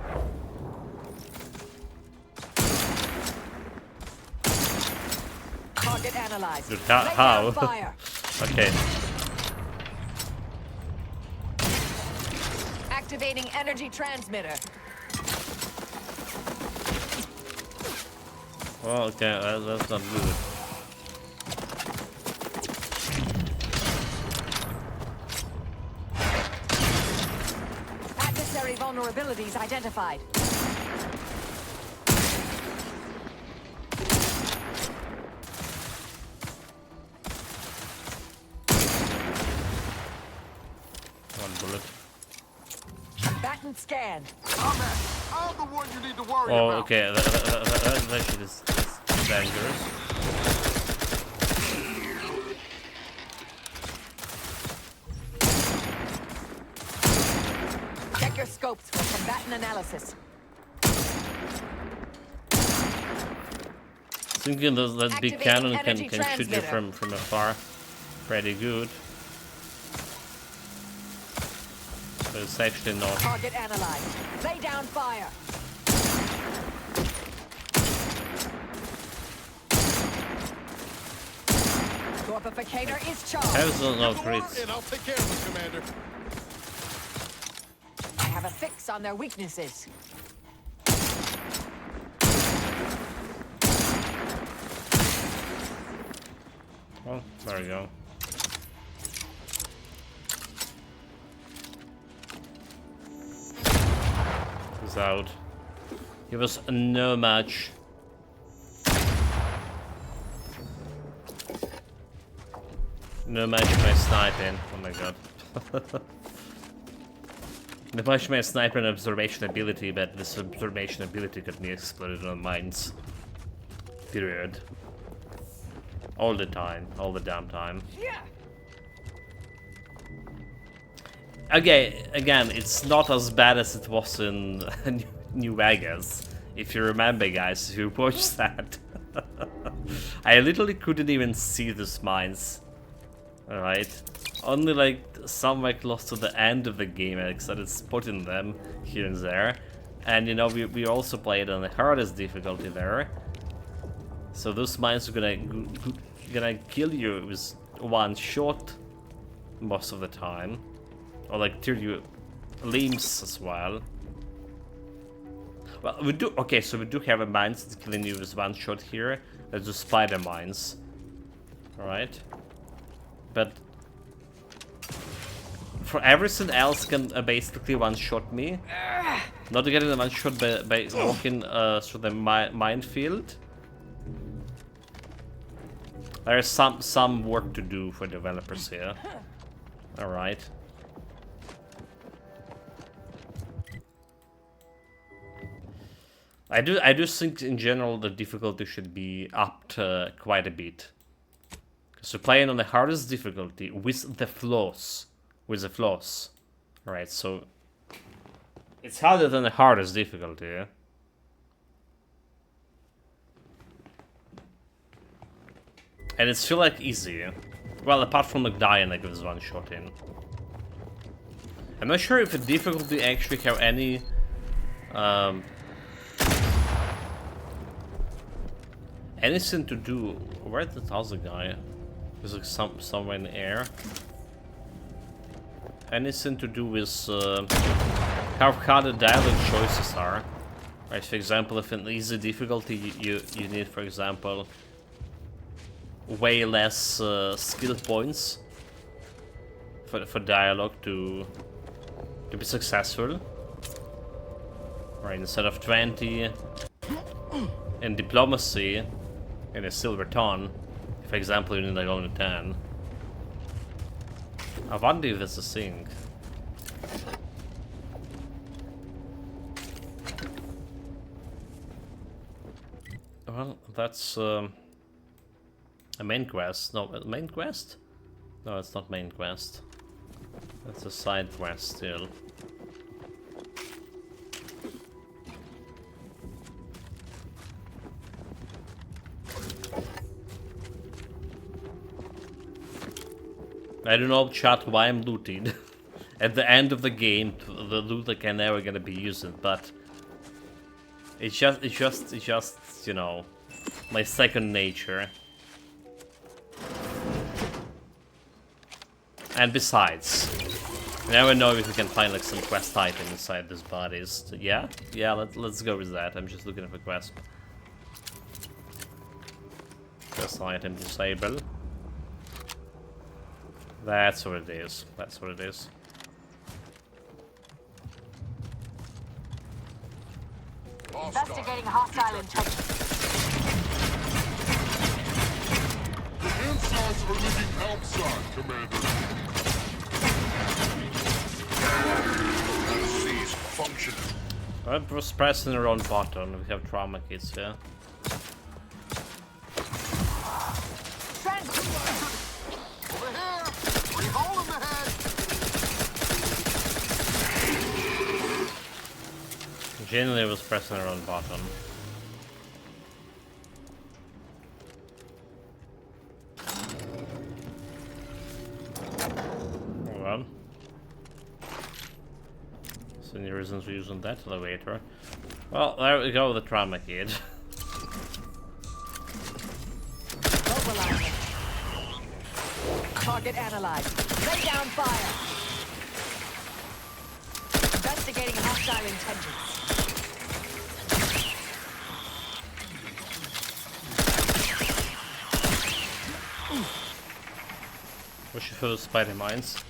Target analyzed. Dude, Lay how? down fire. Okay. Activating energy transmitter. Oh, okay, that's not good. Adversary vulnerabilities identified. One bullet. Batten scan. I'm the one you need to worry Oh, about. okay, that shit is dangerous. Check your scopes for combatant analysis. Thinking that big Activating cannon energy can shoot you transmitter. from afar. Pretty good. But it's actually not. Target analyzed. Lay down fire. Torpificator is charged. Has no crits. And I'll take care of it, Commander. I have a fix on their weaknesses. Well, there we go. He's out. He was no match. No match by sniping. Oh my god. No match by sniper and observation ability, but this observation ability got me exploded on mines. Period. All the time. All the damn time. Yeah. Okay, again, it's not as bad as it was in New Vegas. If you remember, guys, if you watched that. I literally couldn't even see these mines. Alright. Only like somewhere close to the end of the game I started spotting them here and there. And you know, we also played on the hardest difficulty there. So those mines are gonna kill you with one shot most of the time. Or like tear you limbs as well. Well, we do, okay, so we do have a mines that's killing you with one shot here. That's the spider mines. Alright. But for everything else can basically one-shot me. Not getting a one-shot by walking through the minefield. There is some work to do for developers here. Alright. I do think in general the difficulty should be upped quite a bit. So playing on the hardest difficulty with the flaws. Right, so it's harder than the hardest difficulty, yeah? And it's feel like easy. Well, apart from like dying like with one shot in. I'm not sure if the difficulty actually have any anything to do. Where's the other guy? There's like somewhere in the air. Anything to do with how hard the dialogue choices are. Right, for example, if in easy difficulty you need, for example, way less skill points for dialogue to be successful. Right, instead of 20 in diplomacy in a silver ton, for example, you need like only 10. I wonder if that's a thing. Well, that's a main quest. No, a main quest? No, it's not main quest. That's a side quest still. I don't know, chat, why I'm looting. At the end of the game, the loot like I'm never gonna be using, but it's just, you know, my second nature. And besides, you never know if we can find like some quest item inside these bodies. So, yeah, let's go with that. I'm just looking for quest. Quest item disable. That's what it is. That's what it is. Investigating hostile intelligence. The insides are leaking outside, Commander. Cease functioning. I was pressing the wrong button. We have trauma kits here. Over here! Pretty hole in the head! Generally, I was pressing the wrong button. Hold on. So any reasons we're using that elevator? Well, there we go with the trauma kit. Mobilizing. Target analyzed. Lay down fire. Investigating hostile intentions. We should fill the spider mines.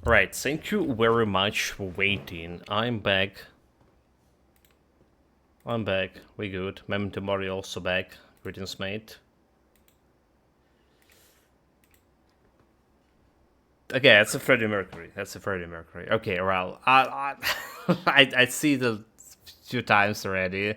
Right, thank you very much for waiting. I'm back. We good. Memento Mori also back. Greetings, mate. Okay, that's a Freddie Mercury. Okay, well, I see the few times already.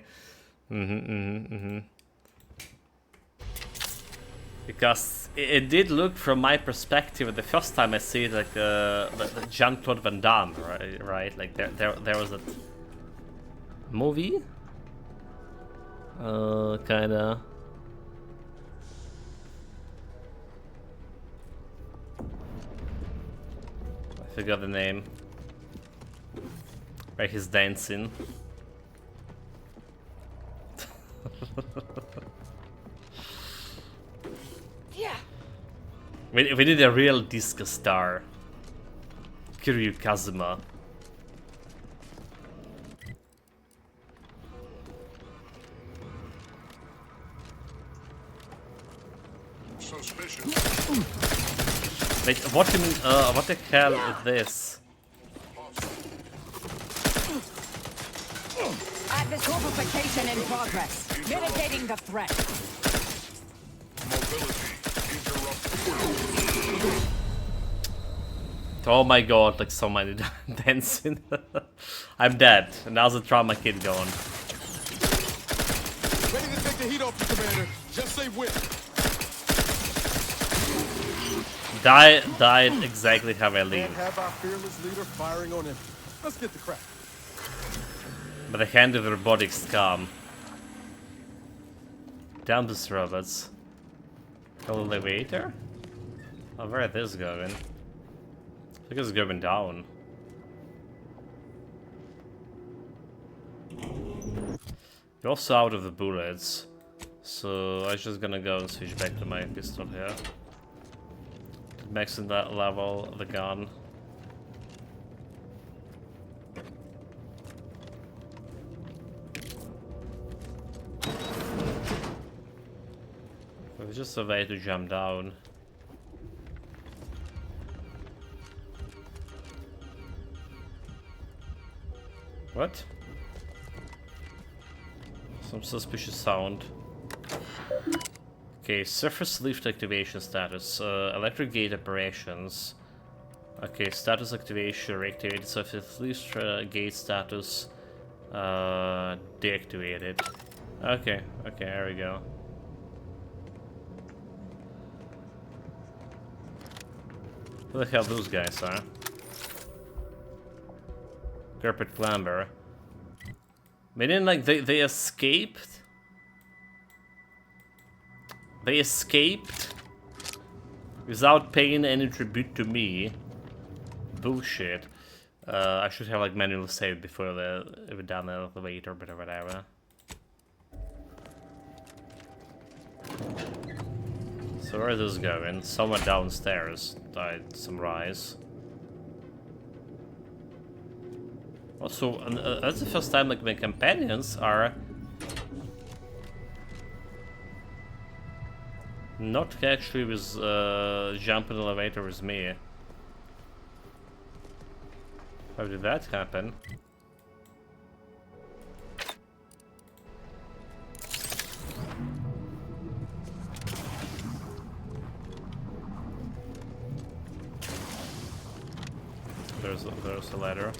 Because it did look, from my perspective, the first time I see it, like the Jean-Claude Van Damme, right? Like there was a movie, kinda. I forgot the name. Right, he's dancing. Yeah. We need a real discus star. Kiryu Kazuma. Suspicious. Wait, what the hell is this? Atlas amplification in progress. Mitigating the threat. Mobility interrupted. Oh my god, like so many dancing. I'm dead. And how's the trauma kid going? Ready to take the heat off you, Commander. Just say when. Died exactly how I leave. Can't have our fearless leader firing on him. Let's get the crap. But I handed the robotics calm. Down these robots. Elevator? Oh, where is this going? I think it's going down. You're also out of the bullets. So I'm just gonna go and switch back to my pistol here. Maxing that level, the gun. It's just a way to jump down. What? Some suspicious sound. Okay, surface lift activation status. Electric gate operations. Okay, status activation reactivated. Surface lift gate status deactivated. Okay, there we go. Who the hell those guys are? Carpet clamber. Meaning like they escaped? They escaped without paying any tribute to me. Bullshit. I should have like manual save before we down the elevator, but whatever. So where is this going? Someone downstairs died some rise. Also, that's the first time like my companions are not actually with jumping the elevator with me. How did that happen? There's a ladder.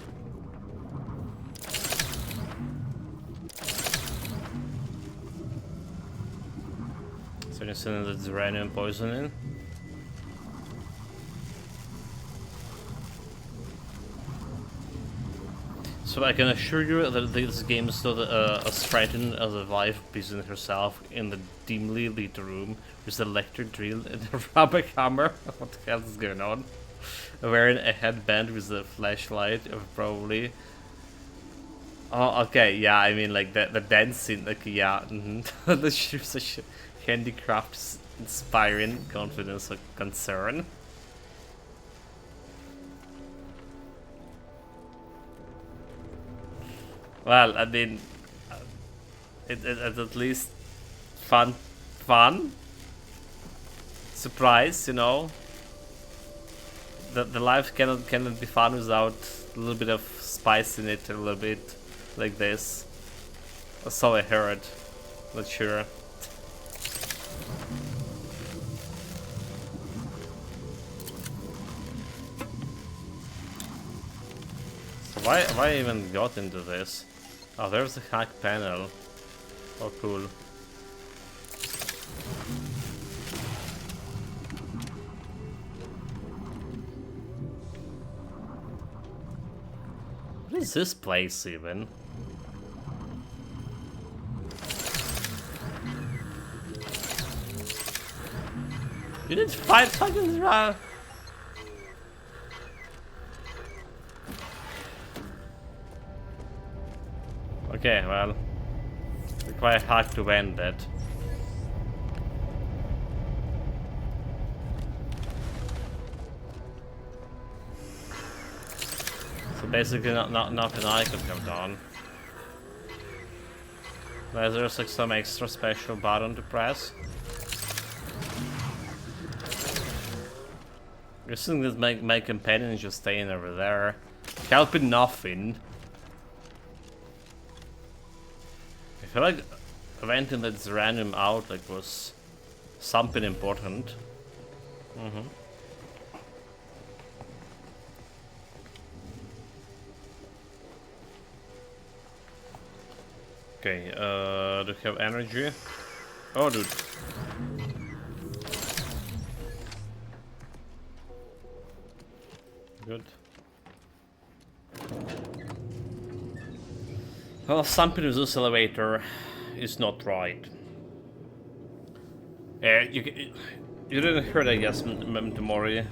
So you're saying that it's random poisoning? So I can assure you that this game is not as frightened as a wife busying herself in the dimly lit room with the electric drill and a rubber hammer. What the hell is going on? Wearing a headband with a flashlight, probably. Oh, okay, yeah, I mean, like, the dancing, like, yeah, the such handicraft inspiring confidence or concern. Well, I mean, it's at least fun, surprise, you know. The life cannot be fun without a little bit of spice in it, a little bit like this. So I heard, not sure. So why even got into this? Oh, there's a hack panel. Oh, cool. What is this place even? You did 5 seconds around. Okay, well, quite hard to end it. So basically nothing I could have done. There's like some extra special button to press. I think that my companion is just staying over there. Helping nothing. I feel like eventing that random out like was something important. Okay, do we have energy? Oh, dude. Good. Well, something with this elevator is not right. You didn't hear that, I guess, Mori.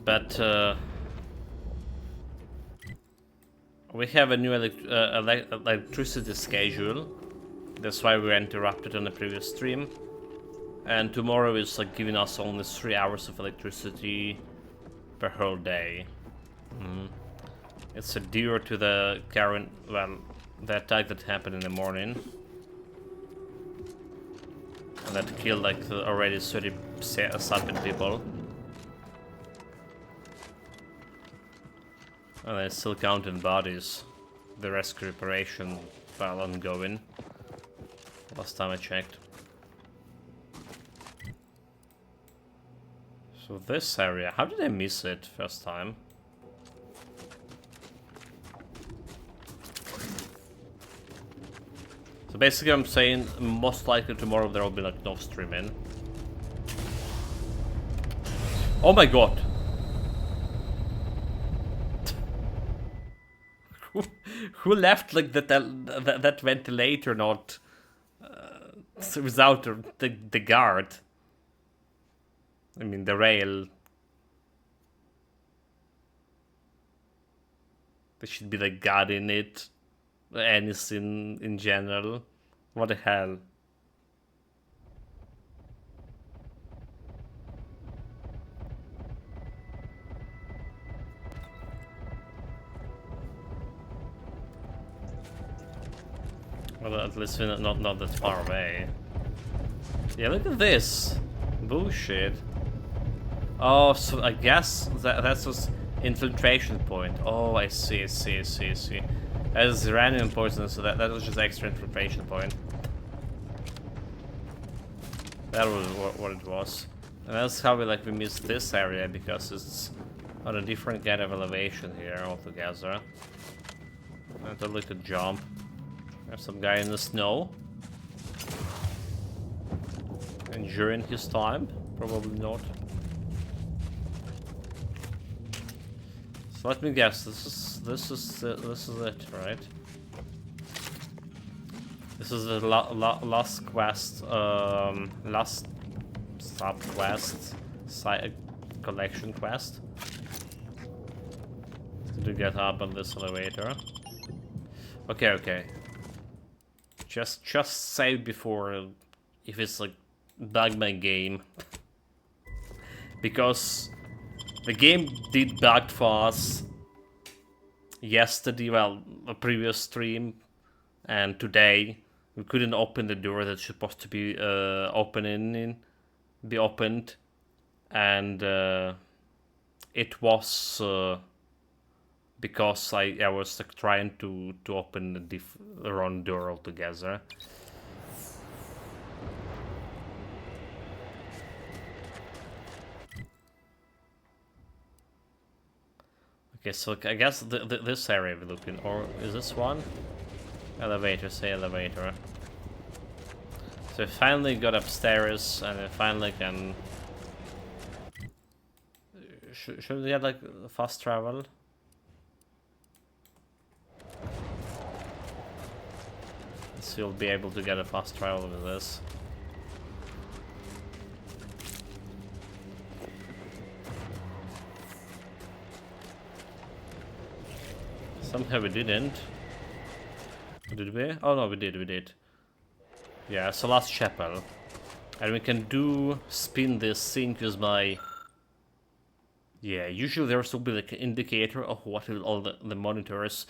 But we have a new electricity schedule. That's why we were interrupted on the previous stream. And tomorrow is like giving us only 3 hours of electricity per whole day. It's due to the current, well, the attack that happened in the morning. And that killed like already 30-something people. And they're still counting bodies. The rescue operation while ongoing. Last time I checked. So this area, how did I miss it first time? So basically I'm saying most likely tomorrow there will be like no streaming. Oh my god! Who left like that ventilator not without the guard? I mean the rail. There should be like guard in it. Anything in general. What the hell? Well, at least we're not that far away. Yeah, look at this. Bullshit. Oh, so I guess that's was infiltration point. Oh, I see. As random poison, so that was just extra infiltration point. That was what it was. And that's how we missed this area, because it's on a different kind of elevation here altogether. And a little jump. There's some guy in the snow. Enduring his time? Probably not. So let me guess, this is it, right? This is the last quest, last sub quest, side collection quest. To get up on this elevator. Okay. Just say before if it's like bug my game. Because the game did bug for us yesterday, well, a previous stream, and today we couldn't open the door that's supposed to be opened, and it was because I was like trying to open the wrong door altogether. Okay, so I guess this area we're looking, or is this one? Elevator, say elevator. So we finally got upstairs, and we finally can... Should we get like fast travel? So you'll be able to get a fast travel with this. Somehow we didn't. Did we? Oh no, we did. Yeah, so last chapel. And we can spin this thing with my... Yeah, usually there's will be like an indicator of what all the monitors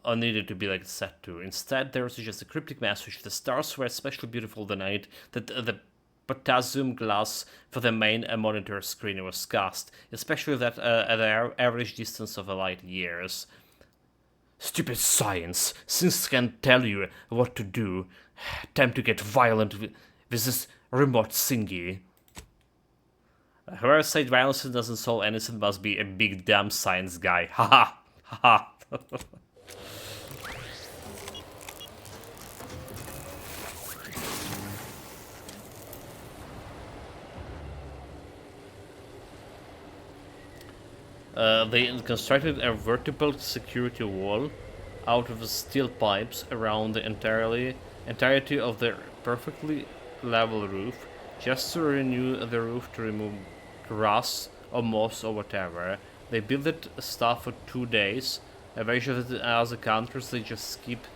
are needed to be like set to. Instead, there's just a cryptic message. The stars were especially beautiful tonight. That the potassium glass for the main monitor screen was cast, especially that at the average distance of a light years. Stupid science! Since can tell you what to do. Time to get violent with this remote thingy. Whoever said violence doesn't solve anything must be a big damn science guy. Haha! Haha! They constructed a vertical security wall out of steel pipes around the entirety of the perfectly level roof, just to renew the roof to remove grass or moss or whatever. They built it stuff for 2 days. Eventually, as the counters, they just skip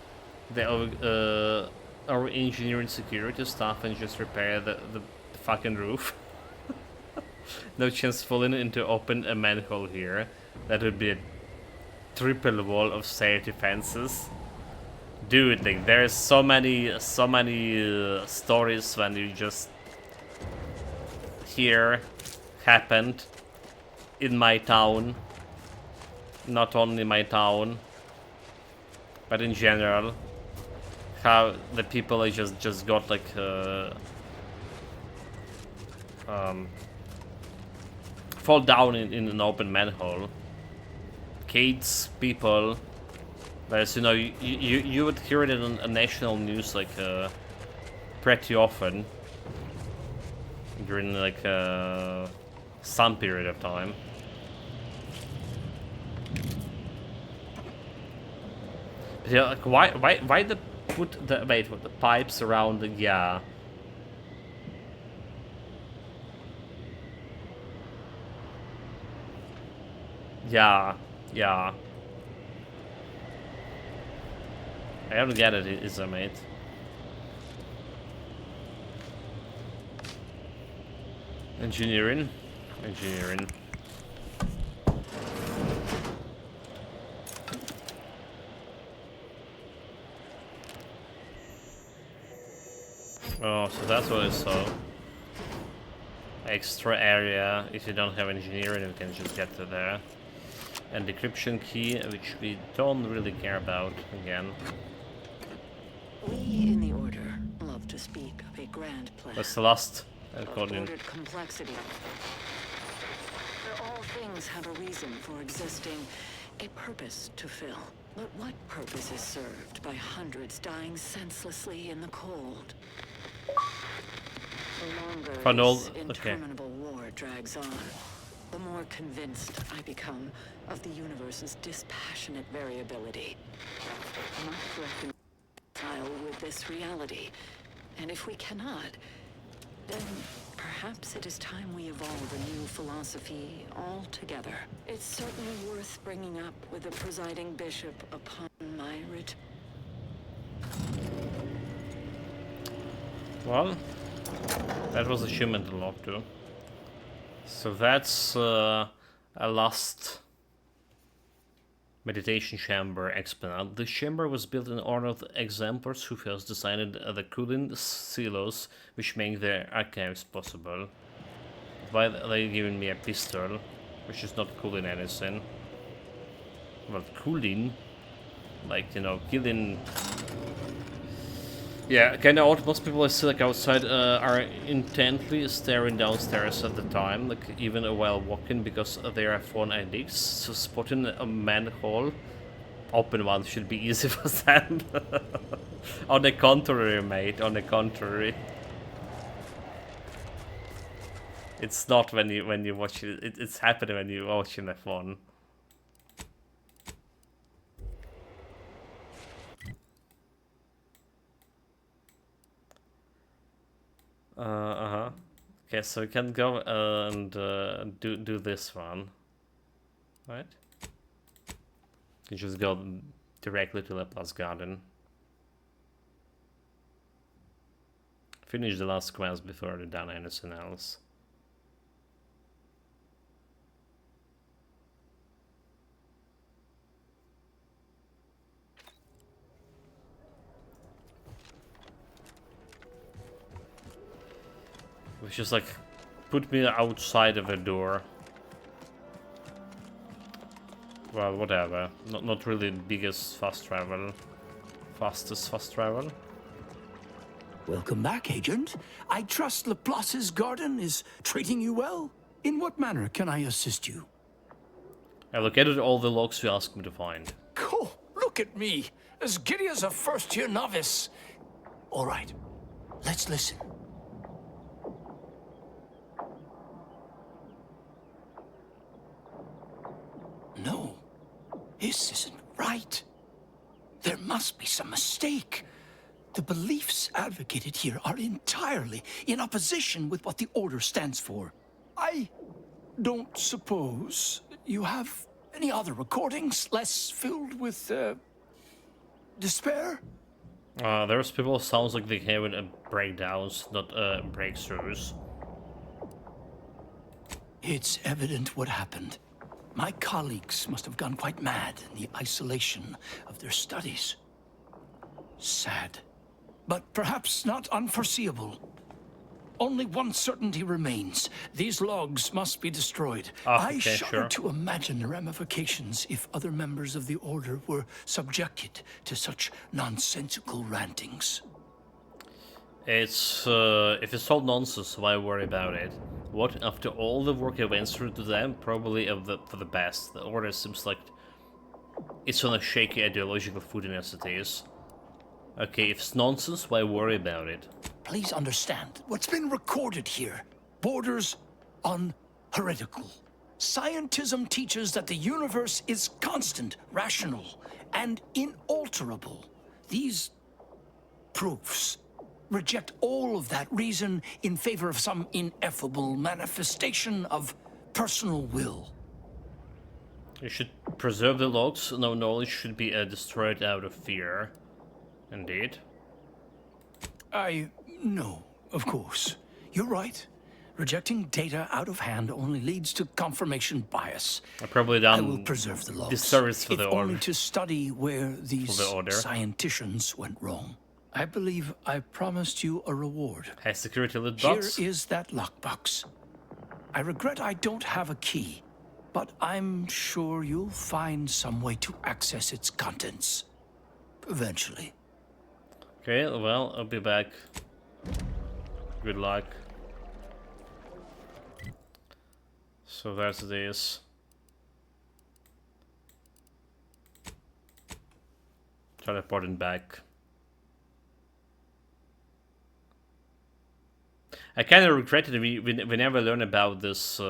the our engineering security stuff and just repair the fucking roof. No chance falling into open a manhole here. That would be a triple wall of safety fences. Dude, like there's so many stories when you just here happened in my town. Not only my town, but in general, how the people just got like fall down in an open manhole. Kids, people. Whereas, you know, you would hear it on national news like pretty often during like some period of time. But yeah, like why the put the the pipes around the yeah. Yeah. I don't get it, is it, mate? Engineering. Oh, so that's what I saw. Extra area. If you don't have engineering, you can just get to there. And decryption key, which we don't really care about again. We in the Order love to speak of a grand plan. That's the last ordered complexity. Where all things have a reason for existing, a purpose to fill. But what purpose is served by hundreds dying senselessly in the cold? The longer this interminable war drags on, the more convinced I become of the universe's dispassionate variability. I must reconcile with this reality, and if we cannot, then perhaps it is time we evolve a new philosophy altogether. It's certainly worth bringing up with the presiding bishop upon my return. Well, that was achievement unlocked too. So that's a last meditation chamber exponent. This chamber was built in honor of the exemplars who first designed the cooling silos which make the archives possible. Why they giving me a pistol, which is not cooling anything. Well, cooling, like, you know, killing. Yeah, kinda odd. Most people I see like outside are intently staring downstairs at the time, like even while walking, because they are phone addicts. So spotting a manhole, open one, should be easy for them. On the contrary, mate. On the contrary, it's not when you watch it. It's happening when you're watching the phone. Okay, so we can go and do this one, right? You just go directly to Laplace Garden. Finish the last quest before I've done anything else. Which is like, put me outside of a door. Well, whatever. Not really the biggest fast travel. Fastest fast travel. Welcome back, Agent. I trust Laplace's garden is treating you well. In what manner can I assist you? I located all the logs you asked me to find. Cool. Look at me, as giddy as a first-year novice. All right, let's listen. No, this isn't right. There must be some mistake. The beliefs advocated here are entirely in opposition with what the Order stands for. I don't suppose you have any other recordings less filled with, despair? There's people sounds like they having breakdowns, not breakthroughs. It's evident what happened. My colleagues must have gone quite mad in the isolation of their studies. Sad, but perhaps not unforeseeable. Only one certainty remains. These logs must be destroyed. I shudder to imagine the ramifications if other members of the Order were subjected to such nonsensical rantings. It's, if it's all nonsense, why worry about it? What, after all the work I went through to them, probably for the best. The Order seems like it's on a shaky ideological footing as it is. Okay, if it's nonsense, why worry about it? Please understand, what's been recorded here borders on heretical. Scientism teaches that the universe is constant, rational, and inalterable. These proofs reject all of that reason in favor of some ineffable manifestation of personal will. You should preserve the logs. No knowledge should be destroyed out of fear. Indeed. No, of course. You're right. Rejecting data out of hand only leads to confirmation bias. I probably done I will preserve the logs, disservice for the Order. Only to study where these scienticians went wrong. I believe I promised you a reward. High security loot box. Here is that lockbox. I regret I don't have a key, but I'm sure you'll find some way to access its contents. Eventually. Okay, well, I'll be back. Good luck. So there's this. Teleporting back. I kind of regretted we never learned about this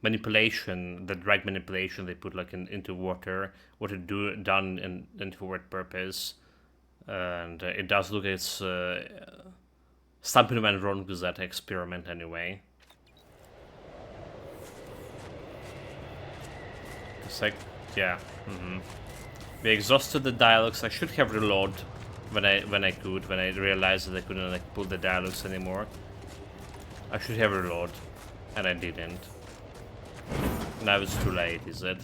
manipulation, the drag manipulation they put like into water, what it done and for what purpose. And it does look it's something went wrong with that experiment anyway. It's like, yeah. We exhausted the dialogues. I should have reload when I realized that I couldn't like pull the dialogues anymore. I should have reload, and I didn't. Now it's too late, is it?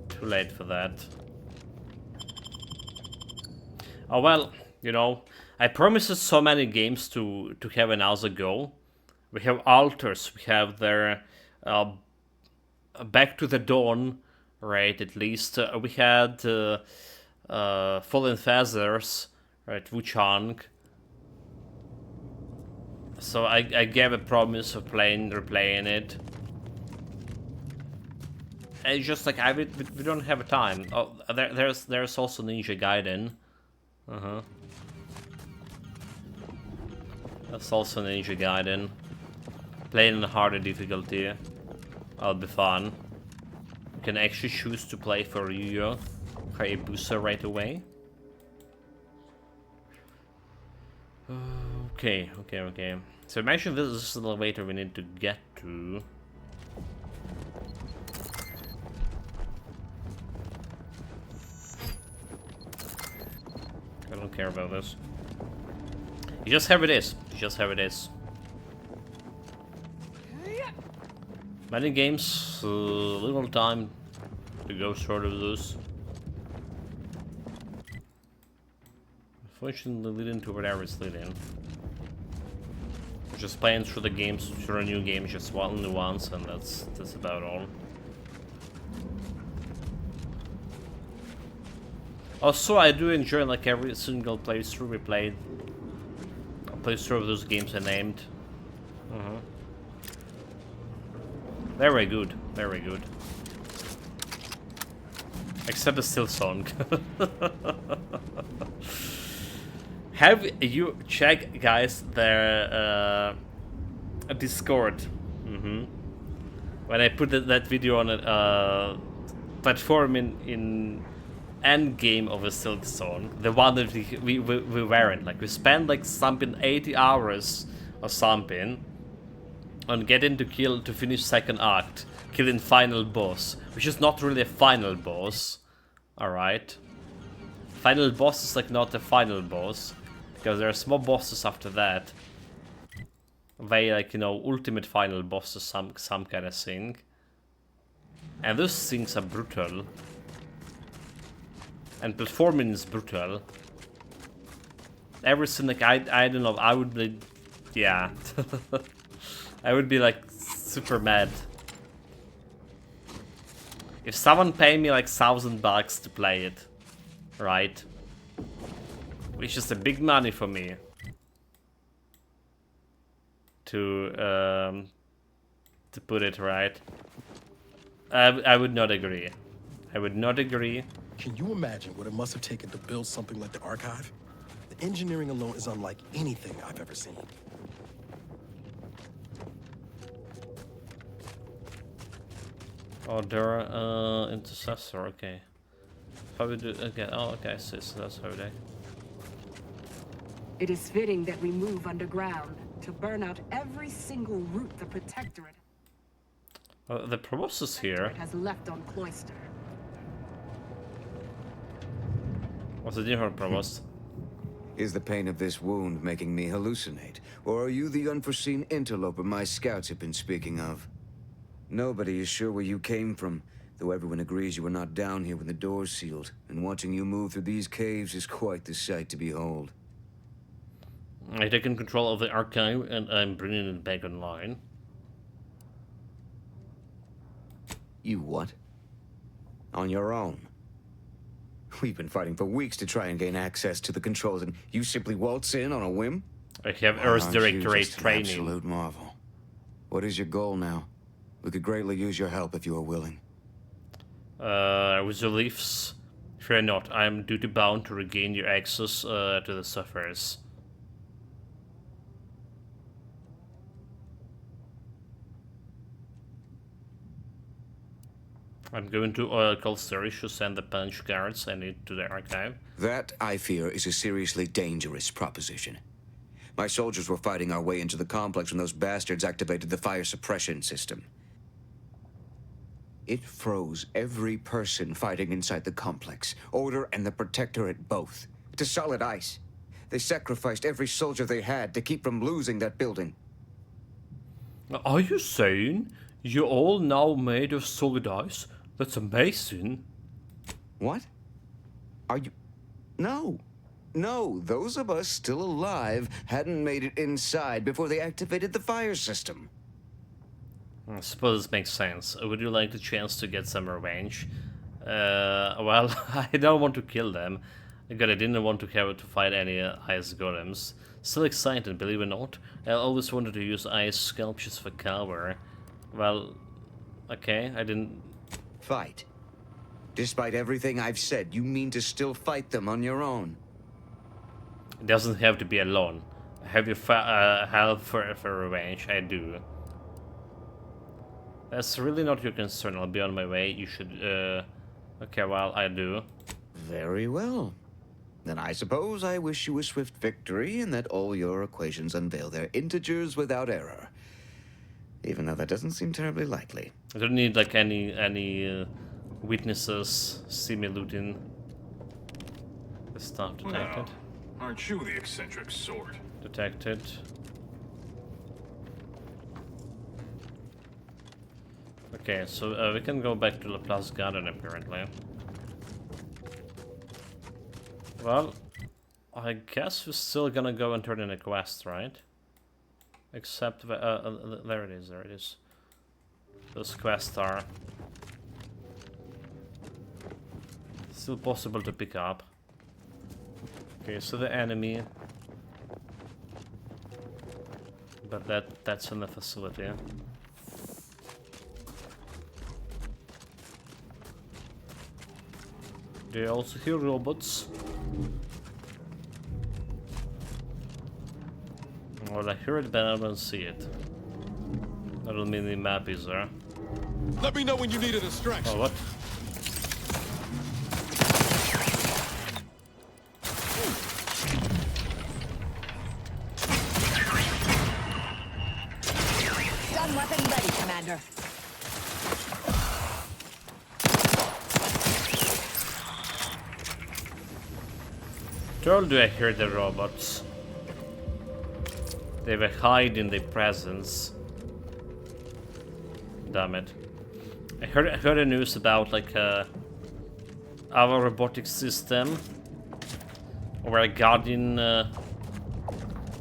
Too late for that. Oh well, you know, I promised so many games to have another go. We have Altars, we have their Back to the Dawn, right? At least we had Fallen Feathers, right? Wuchang. So I gave a promise of replaying it. It's just like we don't have time. Oh, there's also Ninja Gaiden. That's also Ninja Gaiden. Playing on harder difficulty. I'll be fun. You can actually choose to play for Yu-Gi-Oh! Hayabusa right away. Okay. So imagine this is the elevator we need to get to. don't care about this. You just have it is. You just have it is. Many games, little time to go through this. Unfortunately, leading to whatever it's leading. Just playing through the games, through a new game, just only once, and that's about all. Also, I do enjoy like every single playthrough we played. A playthrough of those games I named. Very good, very good. Except the still song. Have you checked, guys, their Discord? When I put that video on a platform in endgame of a Silk Song, the one that we weren't. Like, we spent like something 80 hours or something on getting to finish second act, killing final boss, which is not really a final boss. Alright. Final boss is like not the final boss, because there are small bosses after that. They like, you know, ultimate final bosses, some kind of thing. And those things are brutal. And platforming is brutal. Everything, like, I don't know, I would be, yeah. I would be like super mad. If someone paid me like $1,000 to play it, right? Which is a big money for me. To put it right. I would not agree. I would not agree. Can you imagine what it must have taken to build something like the Archive? The engineering alone is unlike anything I've ever seen. Order intercessor, okay. How we do okay, oh okay, so that's how they. It is fitting that we move underground to burn out every single route the Protectorate The Provost is here. has left on Cloister. What's the difference, Provost? Is the pain of this wound making me hallucinate? Or are you the unforeseen interloper my scouts have been speaking of? Nobody is sure where you came from, though everyone agrees you were not down here when the doors sealed, and watching you move through these caves is quite the sight to behold. I've taken control of the archive, and I'm bringing it back online. You what? On your own? We've been fighting for weeks to try and gain access to the controls, and you simply waltz in on a whim? I have Earth Directorate training. Absolute marvel. What is your goal now? We could greatly use your help if you are willing. With the leaves, fear not. I am duty bound to regain your access to the sufferers. I'm going to call Sterish to send the punch cards I need to the archive. That, I fear, is a seriously dangerous proposition. My soldiers were fighting our way into the complex when those bastards activated the fire suppression system. It froze every person fighting inside the complex, Order and the Protectorate both, to solid ice. They sacrificed every soldier they had to keep from losing that building. Are you saying you're all now made of solid ice? That's amazing. What? Are you... No. No, those of us still alive hadn't made it inside before they activated the fire system. I suppose this makes sense. Would you like the chance to get some revenge? Well, I don't want to kill them, because I didn't want to have to fight any ice golems. Still excited, believe it or not. I always wanted to use ice sculptures for cover. Well, okay, I didn't... Fight? Despite everything I've said, you mean to still fight them on your own? It doesn't have to be alone. Have you help for revenge? I do. That's really not your concern. I'll be on my way. You should, okay, well, I do. Very well. Then I suppose I wish you a swift victory and that all your equations unveil their integers without error. Even though that doesn't seem terribly likely. I don't need, like, any witnesses see me looting the stuff to take it. Aren't you the eccentric sort? Detected. Okay, so we can go back to Laplace Garden apparently. Well, I guess we're still gonna go and turn in a quest, right? Except there it is, there it is. Those quests are still possible to pick up. Okay, so the enemy, but that's in the facility. Do you also hear robots? Well, I hear it, but I don't see it. I don't mean the map is there. Let me know when you need a distraction. Oh, what? Stun weapon ready, Commander. Told you I hear the robots. They were hiding their presence. Damn it. I heard the news about like our robotic system where guarding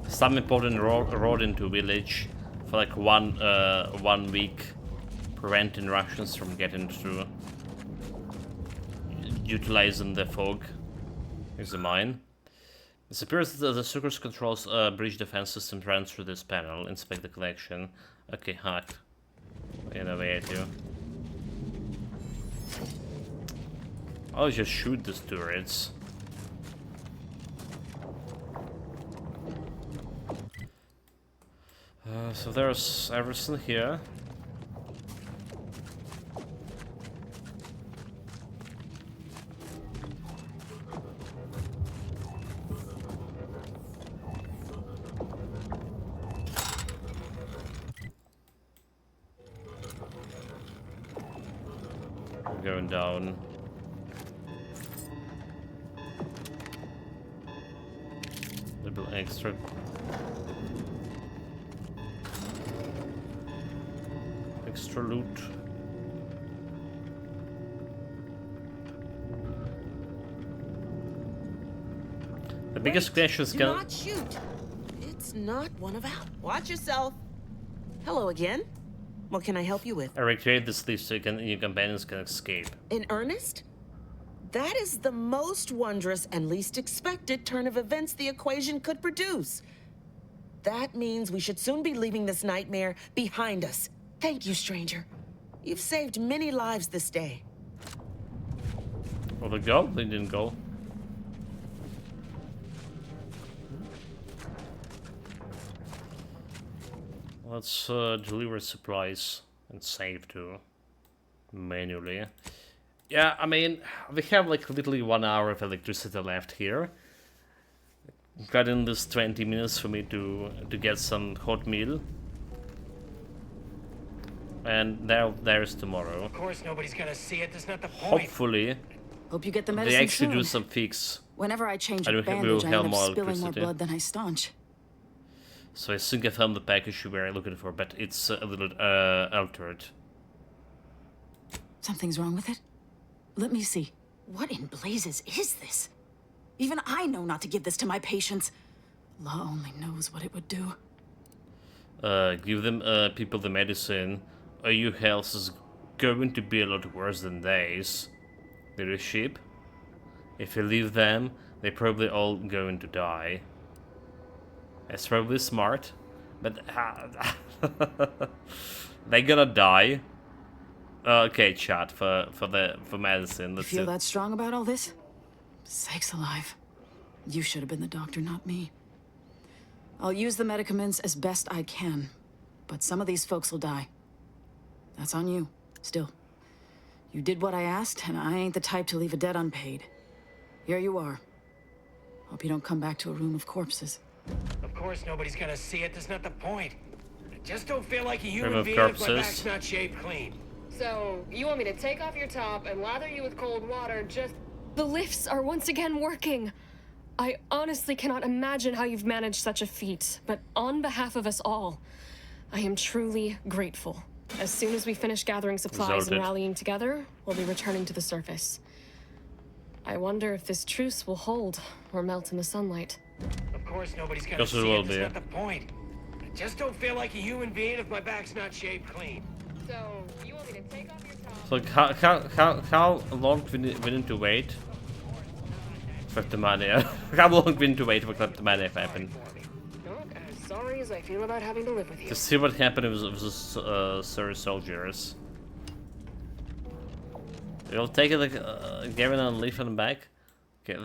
some important road into village for like one week, preventing Russians from getting through, utilizing the fog. Here's the mine. It appears that the circus controls bridge defense system runs through this panel. Inspect the collection. Okay, hacked. Innovate you. I'll just shoot these turrets. So there's everything here. Going down. A little extra. Extra loot. The biggest question is Do not shoot. It's not one of our. Watch yourself. Hello again. What can I help you with? I recreate this leaf so your companions can escape. In earnest? That is the most wondrous and least expected turn of events the equation could produce. That means we should soon be leaving this nightmare behind us. Thank you, stranger. You've saved many lives this day. Will they go? They didn't go. Let's deliver supplies and save too. Manually. Yeah, I mean, we have like literally 1 hour of electricity left here. Got in this 20 minutes for me to get some hot meal. And there's tomorrow. Of course nobody's gonna see it, that's not the point. Hopefully. Hope you get the medicine they actually soon. do some fix. Whenever I change a bandage, I end up spilling more blood than I staunch. So I think I found the package you were looking for, but it's a little altered. Something's wrong with it? Let me see. What in blazes is this? Even I know not to give this to my patients. Law only knows what it would do. Give them people the medicine, or your health is going to be a lot worse than theirs. They're a sheep. If you leave them, they're probably all going to die. It's probably smart, but they're gonna die. Okay, chat for medicine. Let's You feel that strong about all this? Sakes alive. You should have been the doctor, not me. I'll use the medicaments as best I can, but some of these folks will die. That's on you, still. You did what I asked, and I ain't the type to leave a debt unpaid. Here you are. Hope you don't come back to a room of corpses. Of course nobody's gonna see it, that's not the point. I just don't feel like a human Room of being if my corpses. back's not shaved clean. So, you want me to take off your top and lather you with cold water just... The lifts are once again working! I honestly cannot imagine how you've managed such a feat, but on behalf of us all, I am truly grateful. As soon as we finish gathering supplies and rallying together, we'll be returning to the surface. I wonder if this truce will hold or melt in the sunlight. Of course nobody's gonna see it, that's not the point. I just don't feel like a human being if my back's not shaved clean. So, you want me to take off your top? So how long we need to wait for Kleptomania? How long we need to wait for Kleptomania to happen? Not as sorry as I feel about having to live with you. To see what happened with the Surrey soldiers. You'll take it like Gavin and leave them back. Okay,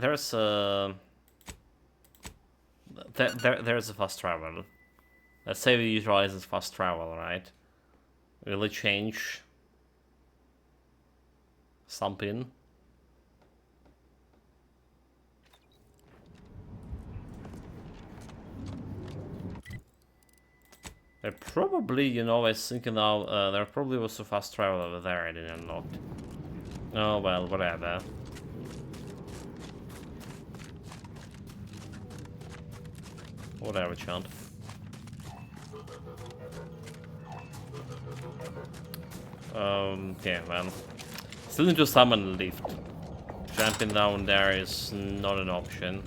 there's a fast travel. Let's say we utilize this fast travel, right? Will it change something? There probably, you know, I was thinking now, there probably was a fast travel over there I didn't unlock. Oh well, whatever. Whatever, chant. Yeah, well. Still need to summon the lift. Jumping down there is not an option.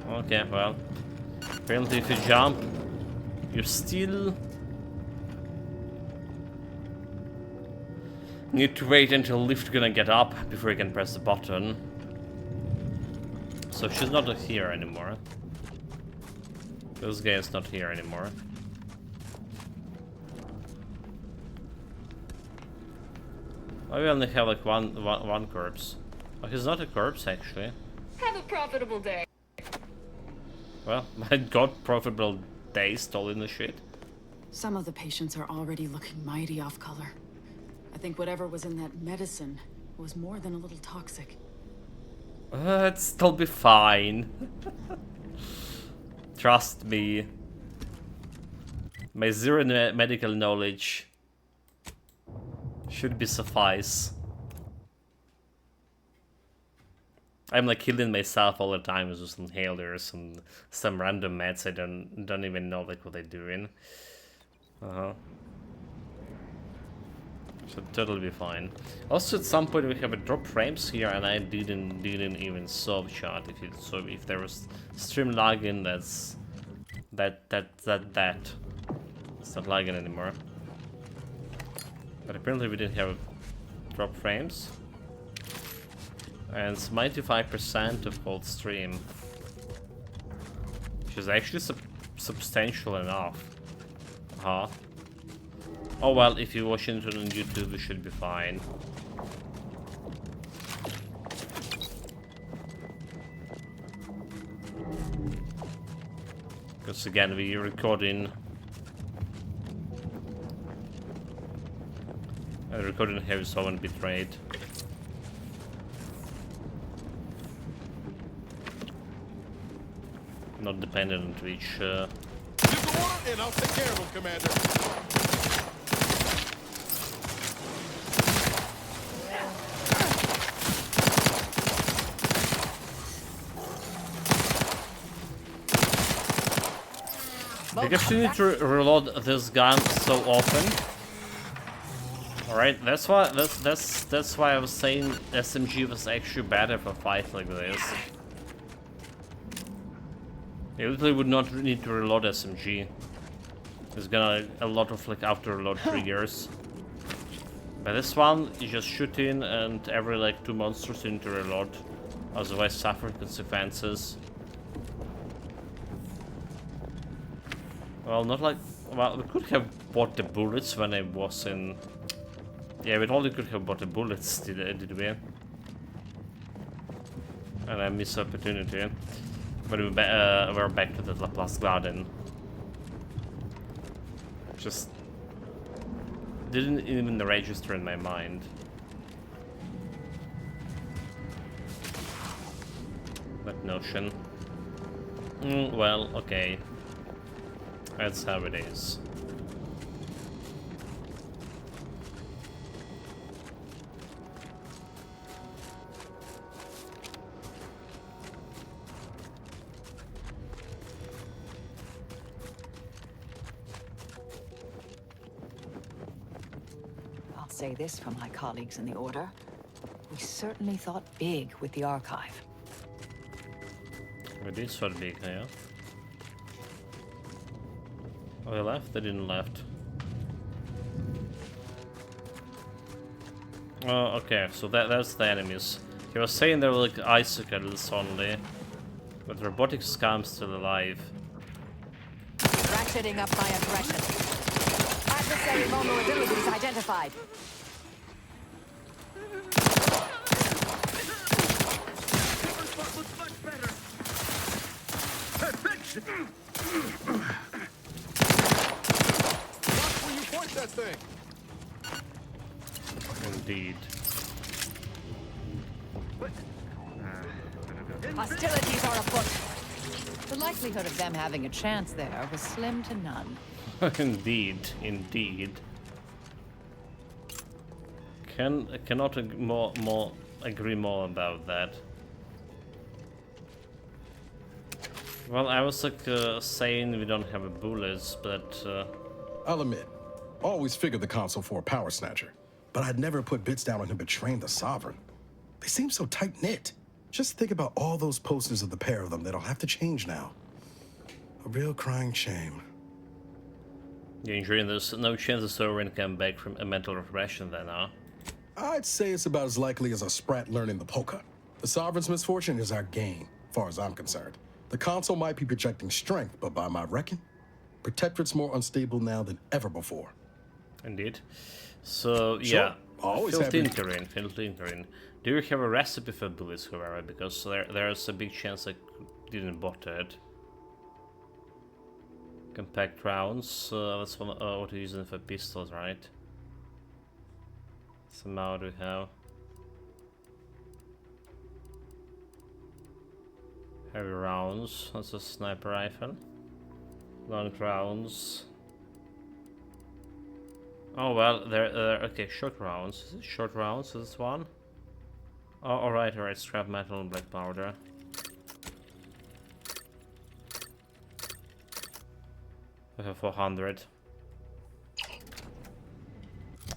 Okay, well. Apparently if you jump, you still need to wait until lift gonna get up before you can press the button. So she's not here anymore. This guy is not here anymore. Oh, we only have like one corpse. Oh, he's not a corpse actually. Have a profitable day. Well, my god, profitable day stolen the shit. Some of the patients are already looking mighty off color. I think whatever was in that medicine was more than a little toxic. It'll still be fine. Trust me. My zero medical knowledge should be suffice. I'm like killing myself all the time with just inhalers and some random meds I don't even know like what they're doing. Should totally be fine. Also, at some point we have a drop frames here, and I didn't even solve shot. If there was stream lagging, that's it's not lagging anymore. But apparently we didn't have drop frames. And it's 95% of whole stream, which is actually substantial enough. Oh well, if you're watching it on YouTube, you should be fine. Because again, we're recording. Recording heavy 7 bit rate. Not dependent on Twitch. Give the order and I'll take care of him, Commander. Because you need to reload this gun so often. Alright, that's why I was saying SMG was actually better for fights like this. You literally would not need to reload SMG. There's gonna a lot of like auto reload triggers. But this one, you just shoot in and every like 2 monsters you need to reload. Otherwise suffer consequences. Well, not like... Well, we could have bought the bullets when I was in... Yeah, we totally could have bought the bullets, did we? And I missed the opportunity. But we're back to the Laplace Garden. Just didn't even register in my mind. That notion. Well, okay. That's how it is. I'll say this for my colleagues in the Order. We certainly thought big with the Archive. We did sort of big, yeah. Oh, they left? They didn't left. Oh, okay, so that's the enemies. He was saying they were like icicles only, but robotic scum's still alive. Ratcheting up my aggression. Adversary vulnerabilities identified. Watch where you point that thing. Indeed. Hostilities are afoot. The likelihood of them having a chance there was slim to none. Indeed, indeed. Cannot agree more about that. Well, I was like saying we don't have bullets, but I'll admit, always figured the console for a power snatcher, but I'd never put bits down on him betraying the Sovereign. They seem so tight-knit. Just think about all those posters of the pair of them that'll have to change now. A real crying shame. you're enjoying this. No chance the Sovereign come back from a mental repression then, huh? I'd say it's about as likely as a sprat learning the polka. The Sovereign's misfortune is our gain, far as I'm concerned. The console might be projecting strength, but by my reckon, Protectorate's more unstable now than ever before. Indeed. So, Sure. yeah. Always Phil happy. Tinkerin. Do you have a recipe for bullets, however? Because there's a big chance I didn't bot it. Compact rounds. That's what we're using for pistols, right? Somehow do we have heavy rounds. That's a sniper rifle. Long rounds. Oh well, they're okay. Short rounds. Is it short rounds? Is this one? Oh, alright. Scrap metal and black powder. I have 400.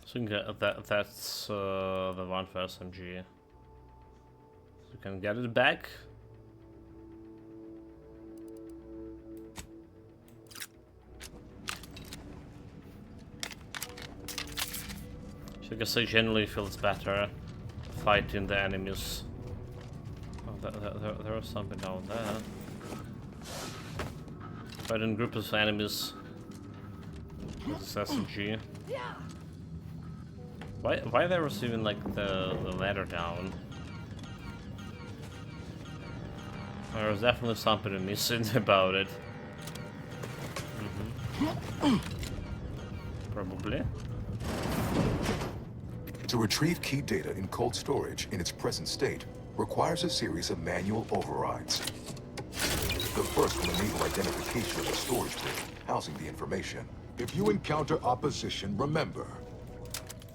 So you can get that's the one for SMG. So you can get it back. So I guess I generally feels better fighting the enemies. Oh, there was something down there. Fighting groups of enemies. This is SMG. Why there was even like the ladder down? There was definitely something missing about it. Probably. To retrieve key data in cold storage in its present state requires a series of manual overrides. The first will enable identification of the storage bin housing the information. If you encounter opposition, remember,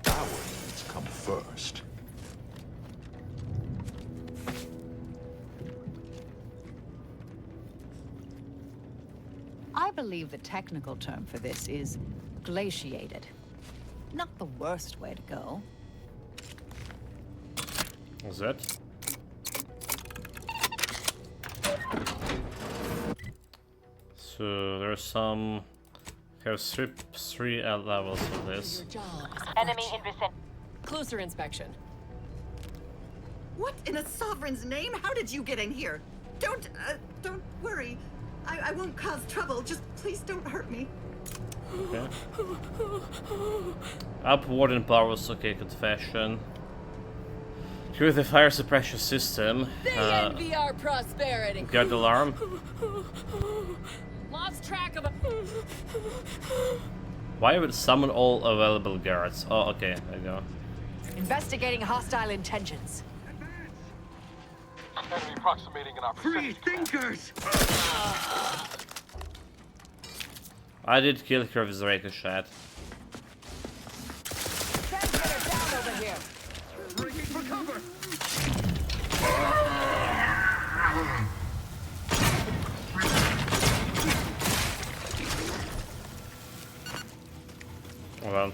our needs come first. I believe the technical term for this is glaciated. Not the worst way to go. What's that? So there's some. There's three levels of this. Enemy in vicinity. Closer inspection. What in a sovereign's name? How did you get in here? Don't worry. I won't cause trouble. Just please don't hurt me. Okay. Upward in powers, okay, confession. Through the fire suppression system. They envy our prosperity. Guard alarm. Lost track of a. Why would summon all available guards? Oh, okay, there you go. Investigating hostile intentions. Enemy approximating in our Free thinkers! I did kill her with ricochet. Transmitter down over here. Breaking for cover. Well,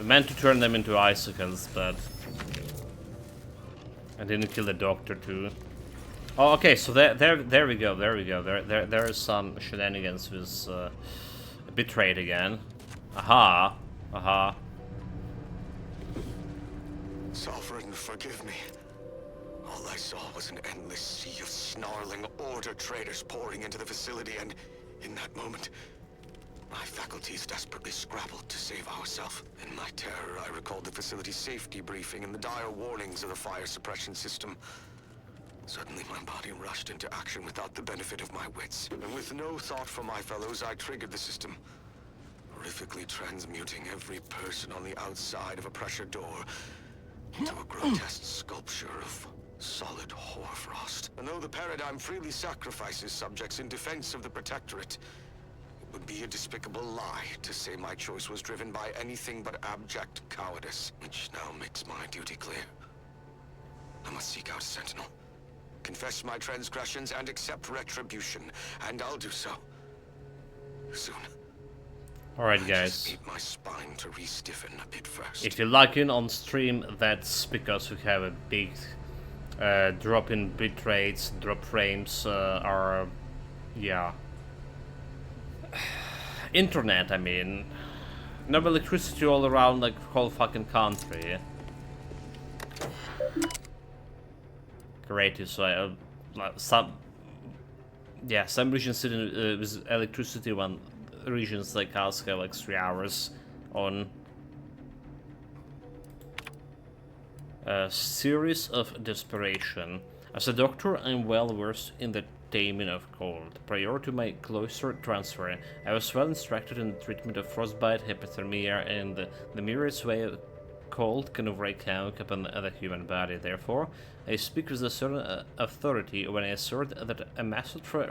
We meant to turn them into icicles, but I didn't kill the doctor too. Oh, okay. So there we go. There is some shenanigans with betrayed again. Aha, aha. Sovereign, forgive me. All I saw was an endless sea of snarling Order traders pouring into the facility, and in that moment, my faculties desperately scrabbled to save ourselves. In my terror, I recalled the facility's safety briefing and the dire warnings of the fire suppression system. Suddenly, my body rushed into action without the benefit of my wits. And with no thought for my fellows, I triggered the system, horrifically transmuting every person on the outside of a pressure door into a grotesque sculpture of solid hoarfrost. And though the paradigm freely sacrifices subjects in defense of the Protectorate, it would be a despicable lie to say my choice was driven by anything but abject cowardice, which now makes my duty clear. I must seek out a sentinel, confess my transgressions, and accept retribution, and I'll do so soon. Alright guys, Need my spine to re-stiffen a bit first. if you log in on stream, that's because we have a big drop in bit rates, drop frames, or yeah, internet. I mean, no electricity all around like the whole fucking country. Great, so some regions didn't with electricity, when regions like us have like 3 hours on. A series of desperation. As a doctor, I'm well versed in the taming of cold. Prior to my cloister transfer, I was well instructed in the treatment of frostbite, hypothermia, and the myriad way cold can wreak havoc upon the human body. Therefore, I speak with a certain authority when I assert that a method for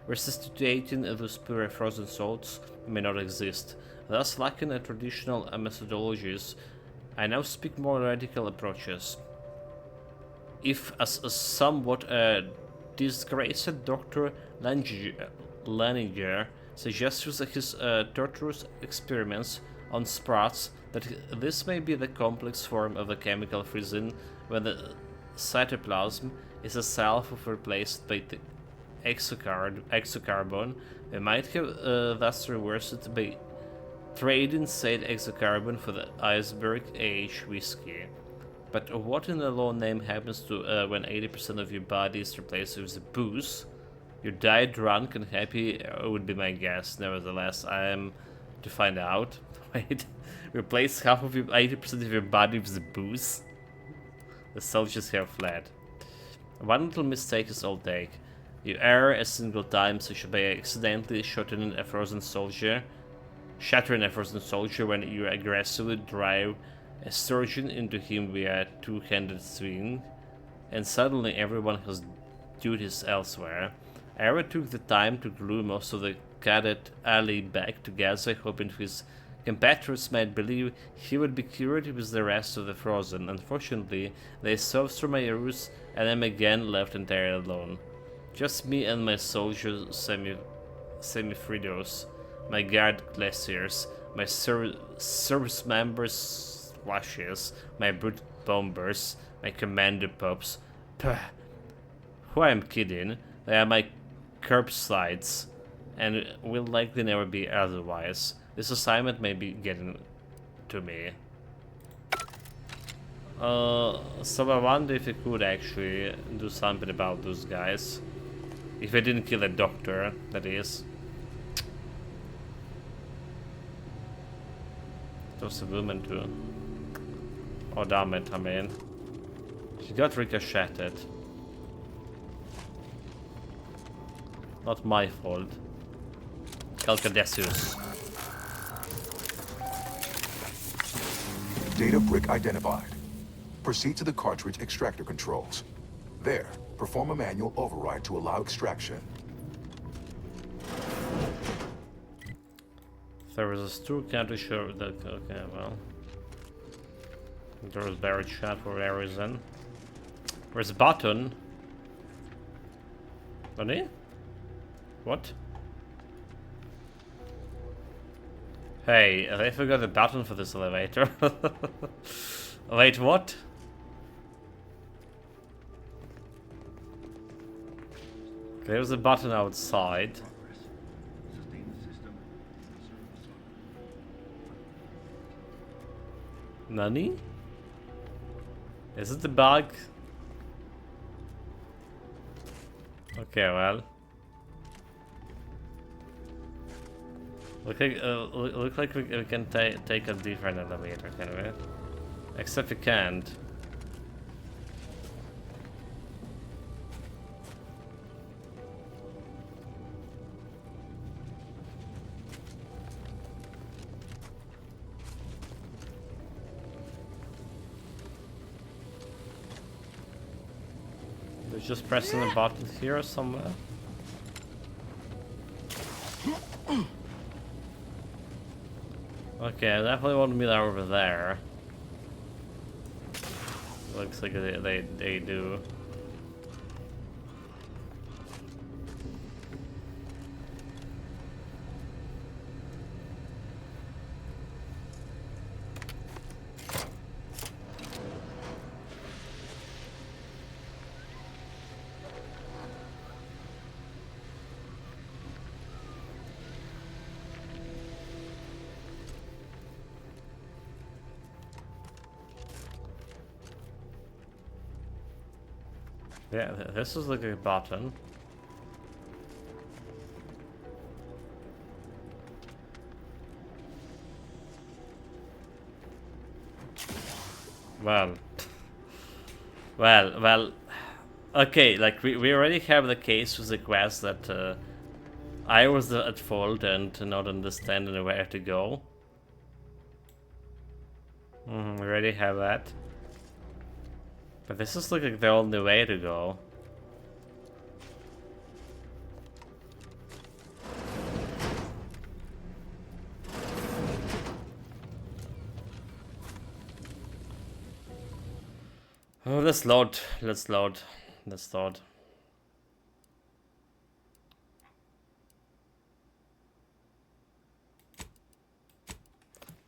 resuscitating those pure frozen salts may not exist. Thus, lacking a traditional methodologies, I now speak more radical approaches. If, as a somewhat disgraced Dr. Leininger suggests with his torturous experiments on sprats that this may be the complex form of a chemical freezing when the cytoplasm is itself replaced by the exocarbon, we might have thus reversed it by trading said exocarbon for the iceberg age whiskey. But what in the law name happens to when 80% of your body is replaced with booze? You die drunk and happy would be my guess. Nevertheless, I am to find out. Wait, replace half of your 80% of your body with booze? The soldiers have fled. One little mistake is all take. You err a single time, such as by accidentally shattering a frozen soldier when you aggressively drive a surgeon into him via a two-handed swing, and suddenly everyone has duties elsewhere. Era took the time to glue most of the cadet Ali back together, hoping his compatriots might believe he would be cured with the rest of the frozen. Unfortunately, they saw through my ruse, and I'm again left entirely alone. Just me and my soldier Semifridos, my guard glaciers, my service members slashes, my brute bombers, my commander pups. Puh. Who I am kidding? They are my curb slides, and will likely never be otherwise. This assignment may be getting to me. So I wonder if I could actually do something about those guys. If I didn't kill a doctor, that is. There's a woman too. Oh damn it, I mean. She got ricocheted. Not my fault. Calcadesius. Data brick identified. Proceed to the cartridge extractor controls. There, perform a manual override to allow extraction. There was a store counter show that. Okay, well. There was buried chat for a reason. Where's the button? Bunny? What? Hey, I forgot the button for this elevator. Wait, what? There's a button outside. Nani? Is it the bug? Okay, well. Look like we can take a different elevator, can we? Except we can't. Just pressing the button here somewhere. Okay, I definitely want to be over there. Looks like they do. Yeah, this is like a button. Well. Okay, like we already have the case with the quest that I was at fault and not understanding where to go. We already have that. But this is like the only way to go. Oh, let's load.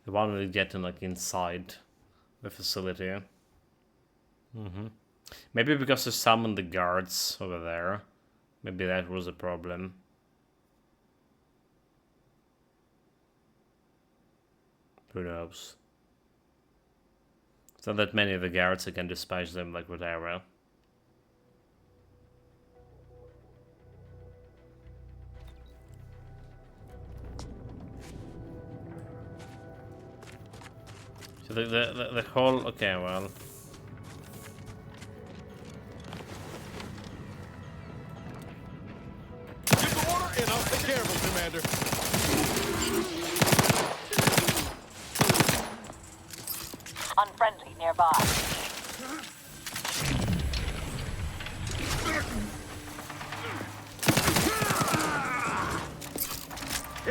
The one we get in like inside the facility. Maybe because they summoned the guards over there. Maybe that was a problem. Who knows? It's not that many of the guards, I can dispatch them like whatever. So the whole, okay, well. And I'll take care of him, Commander. Unfriendly nearby.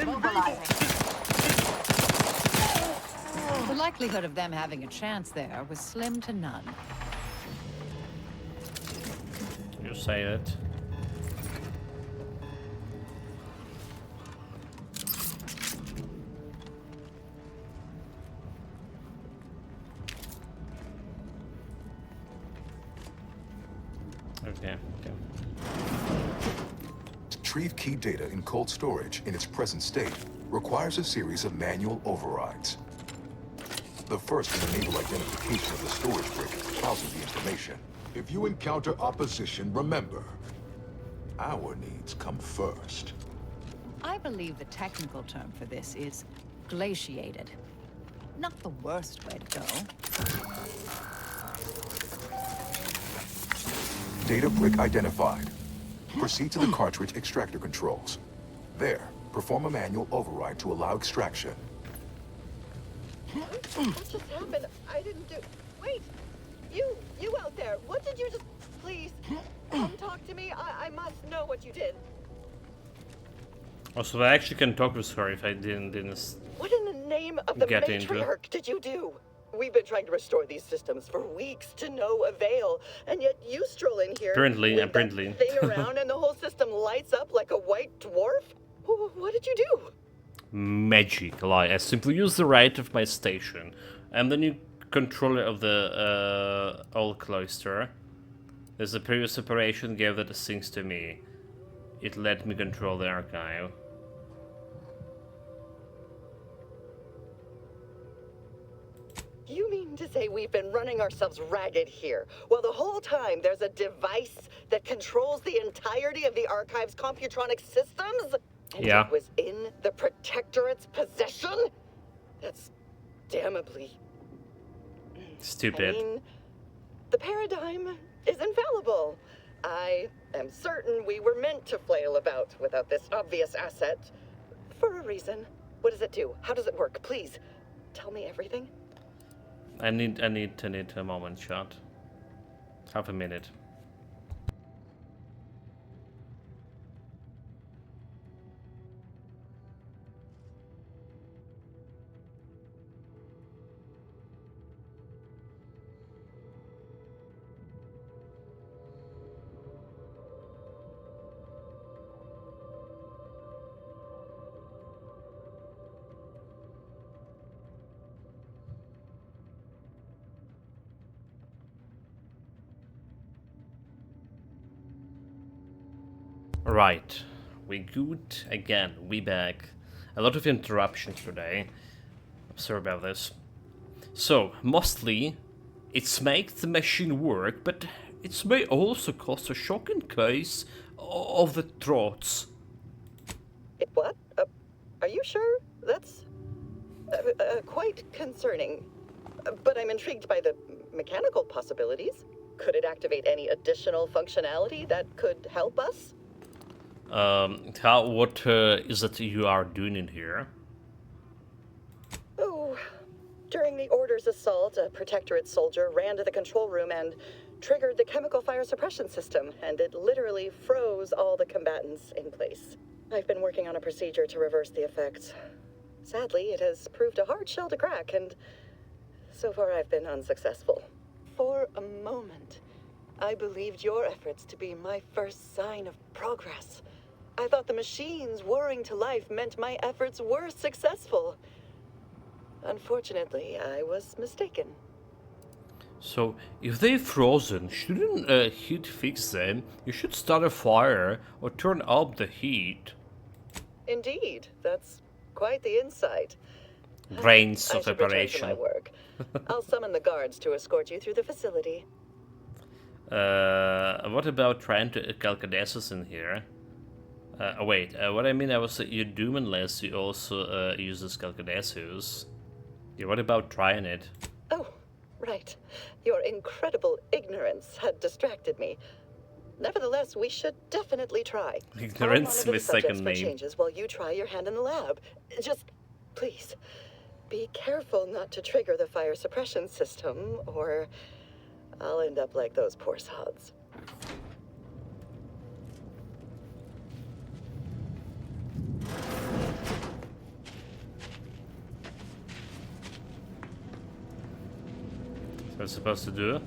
Mobilizing. The likelihood of them having a chance there was slim to none. You say it. Okay. To retrieve key data in cold storage in its present state requires a series of manual overrides. The first will enable identification of the storage brick housing the information. If you encounter opposition, remember, our needs come first. I believe the technical term for this is glaciated. Not the worst way to go. Data brick identified. Proceed to the cartridge extractor controls. There, perform a manual override to allow extraction. What just happened? I didn't do... Wait! You out there, what did you just... Please, come talk to me. I must know what you did. Also, I actually can talk with her if I didn't What in the name of the matriarch did you do? We've been trying to restore these systems for weeks to no avail, and yet you stroll in here with that thing around and the whole system lights up like a white dwarf? What did you do? magical. I simply use the right of my station. I'm the new controller of the old cloister. As the previous operation gave the things to me, it let me control the archive. You mean to say we've been running ourselves ragged here, while the whole time there's a device that controls the entirety of the Archive's computronic systems? And yeah. It was in the Protectorate's possession? That's damnably stupid. I mean, the paradigm is infallible. I am certain we were meant to flail about without this obvious asset. For a reason. What does it do? How does it work? Please, tell me everything. I need a moment, shot. Half a minute. Right, we good again, we back. A lot of interruptions today. I'm sorry about this. So, mostly, it's make the machine work, but it may also cause a shocking case of the throats. It what? Are you sure? That's quite concerning. But I'm intrigued by the mechanical possibilities. Could it activate any additional functionality that could help us? What is it you are doing in here? Oh, during the Order's assault, a Protectorate soldier ran to the control room and triggered the chemical fire suppression system, and it literally froze all the combatants in place. I've been working on a procedure to reverse the effects. Sadly, it has proved a hard shell to crack, and so far I've been unsuccessful. For a moment, I believed your efforts to be my first sign of progress. I thought the machines whirring to life meant my efforts were successful. Unfortunately, I was mistaken. So, if they're frozen, shouldn't heat fix them? You should start a fire or turn up the heat. Indeed, that's quite the insight. Brains of I should return to operation. my work. I'll summon the guards to escort you through the facility. What about trying to Calcadesus in here? Wait, what I mean, I was you doom unless you also uses Calcadesus. Yeah, what about trying it? Oh, right. Your incredible ignorance had distracted me. Nevertheless, we should definitely try. Ignorance, my second name. Changes while you try your hand in the lab. Just, please, be careful not to trigger the fire suppression system, or I'll end up like those poor sods. So I'm supposed to do?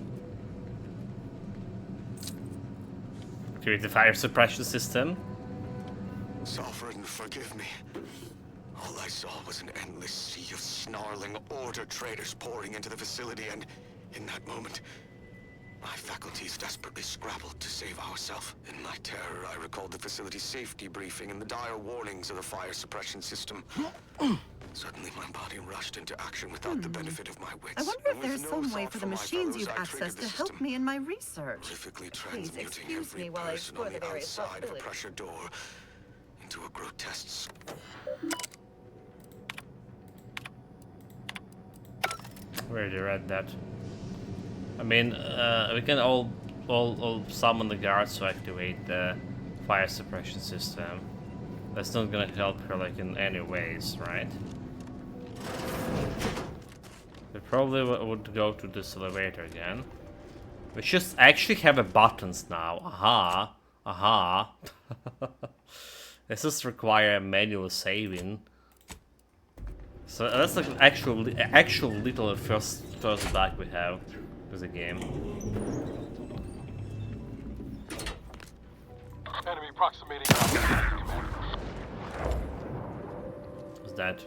Activate the fire suppression system. Sovereign, forgive me. All I saw was an endless sea of snarling Order traders pouring into the facility, and in that moment, my faculties desperately scrabbled to save ourselves. In my terror, I recalled the facility's safety briefing and the dire warnings of the fire suppression system. Suddenly, my body rushed into action without the benefit of my wits. I wonder if there's some way for the machines you've accessed to help me in my research. Please excuse me while I explore the various possibilities. A pressure door into a grotesque. Where did you read that? I mean, we can all summon the guards to activate the fire suppression system. That's not gonna help her like in any ways, right? We probably would go to this elevator again. We just actually have buttons now. Aha, aha. This just require a manual saving. So that's like actual little first back we have with the game. Enemy approximating. dead.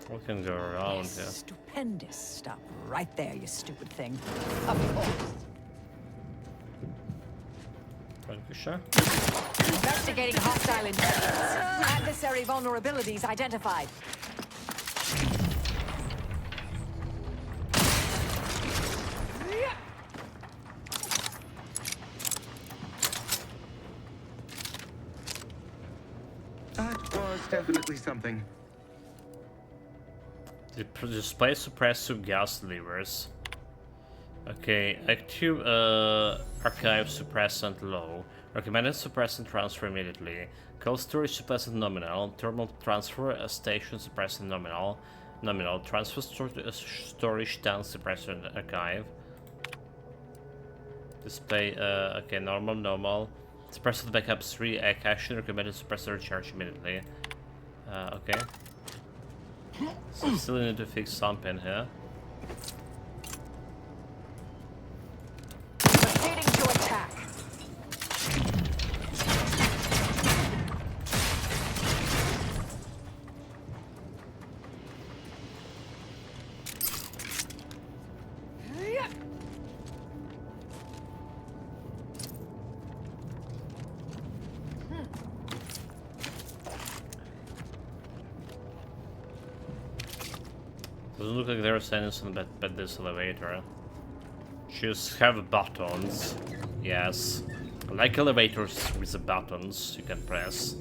We can go around Yes, here. stupendous. Stop right there, you stupid thing. Of course. Are you sure? Investigating hostile intelligence. Adversary vulnerabilities identified. That was definitely something. Display suppressive gas levers. Okay, active archive suppressant low. Recommended suppressant transfer immediately. Cold storage suppressant nominal. Thermal transfer station suppressant nominal. Nominal. Transfer storage down suppressant archive. Display, okay, normal. Suppressor backup 3 action. Recommended suppressor recharge immediately. Okay. So still need to fix something here. Proceeding to attack. Doesn't look like there's anything but this elevator. Just have buttons. Yes. Like elevators with the buttons you can press.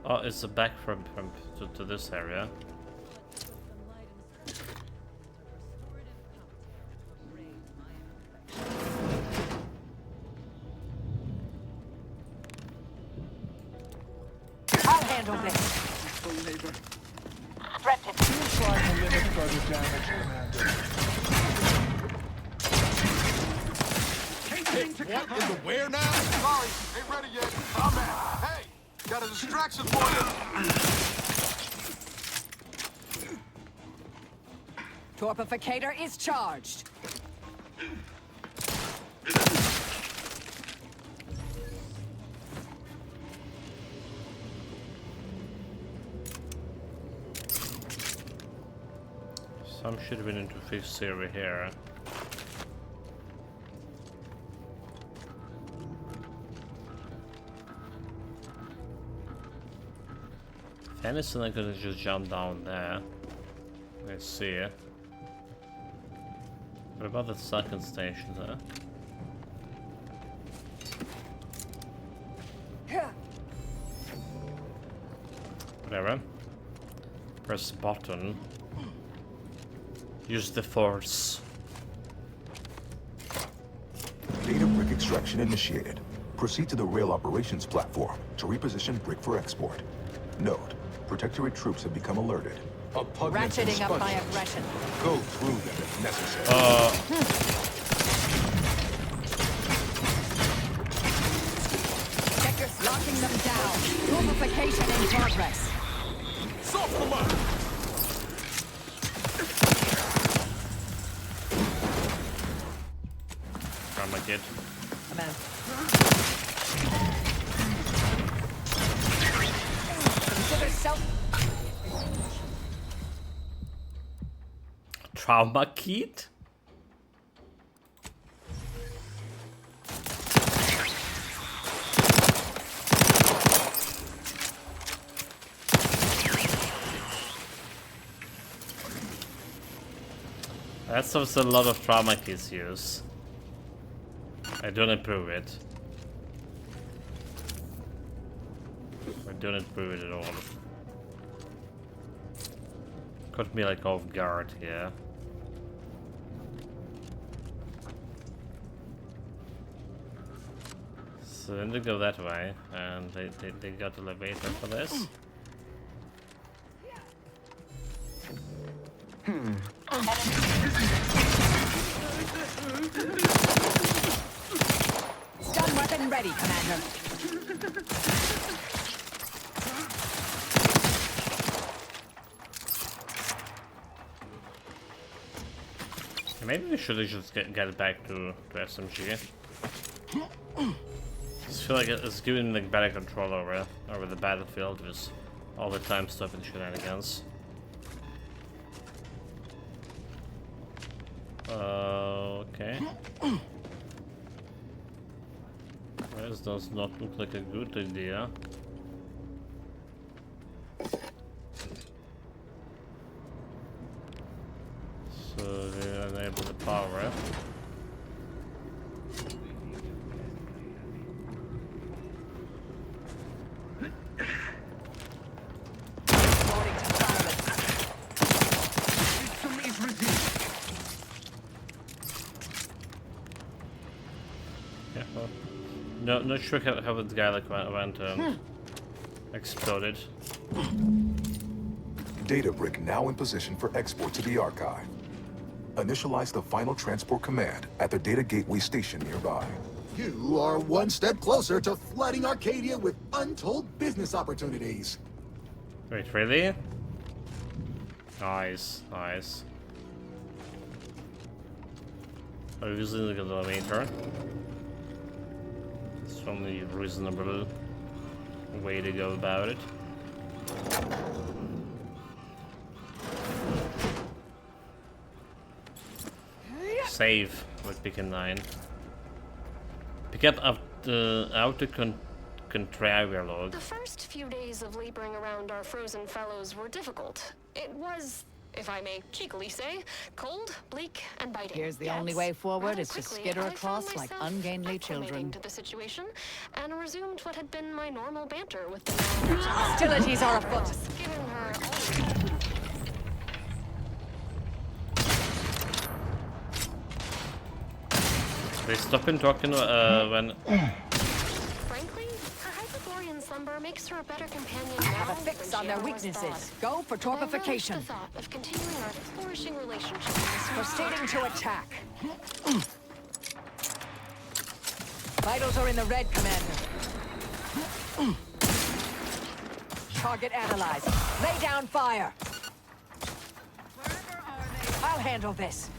Oh, it's a back to this area. I'll handle this. Threatened. Try to limit further damage, Commander. What in the where now? Sorry, ain't ready yet. Combat. Hey, got a distraction for you. Torpificator is charged. Some shit we need to fix over here. If anything, I could just jump down there. Let's see. What about the second station there? Whatever. Press the button. Use the force. Data brick extraction initiated. Proceed to the rail operations platform to reposition brick for export. Note, Protectorate troops have become alerted. Ratcheting up my aggression. Go through them if necessary. Checkers locking them down. Torpification in progress. Soft them up! Trauma kid. Command. Consider self. Trauma kit? That's also a lot of trauma kits use. I don't approve it. I don't approve it at all. Caught me like off guard here. So then they go that way, and they got the elevator for this. Stun weapon ready, Commander. Maybe we should just get it back to SMG. I just feel like it's giving like better control over the battlefield with all the time stuff and shenanigans. Okay. This does not look like a good idea. So they enable the power. Yeah, well, not sure how the guy like went exploded. Data brick now in position for export to the archive. Initialize the final transport command at the data gateway station nearby. You are one step closer to flooding Arcadia with untold business opportunities. Wait, really? Nice, nice. Are we using the elevator? It's the only reasonable way to go about it. Save with Beacon 9. Pick up Auto Contraria log. The first few days of laboring around our frozen fellows were difficult. It was, if I may cheekily say, cold, bleak, and biting. Here's the only way forward is to skitter across like ungainly children. To the situation and resumed what had been my normal banter with the Hostilities are afoot. Giving her all They stop in talking when. Frankly, her Hyperborean slumber makes her a better companion I have now a fix than on she their ever was weaknesses. thought. Go for Although I relish torpification. the thought of continuing our flourishing relationship in this Proceeding to attack. Vitals are in the red, Commander. Target analyzed. Lay down fire. I'll handle this.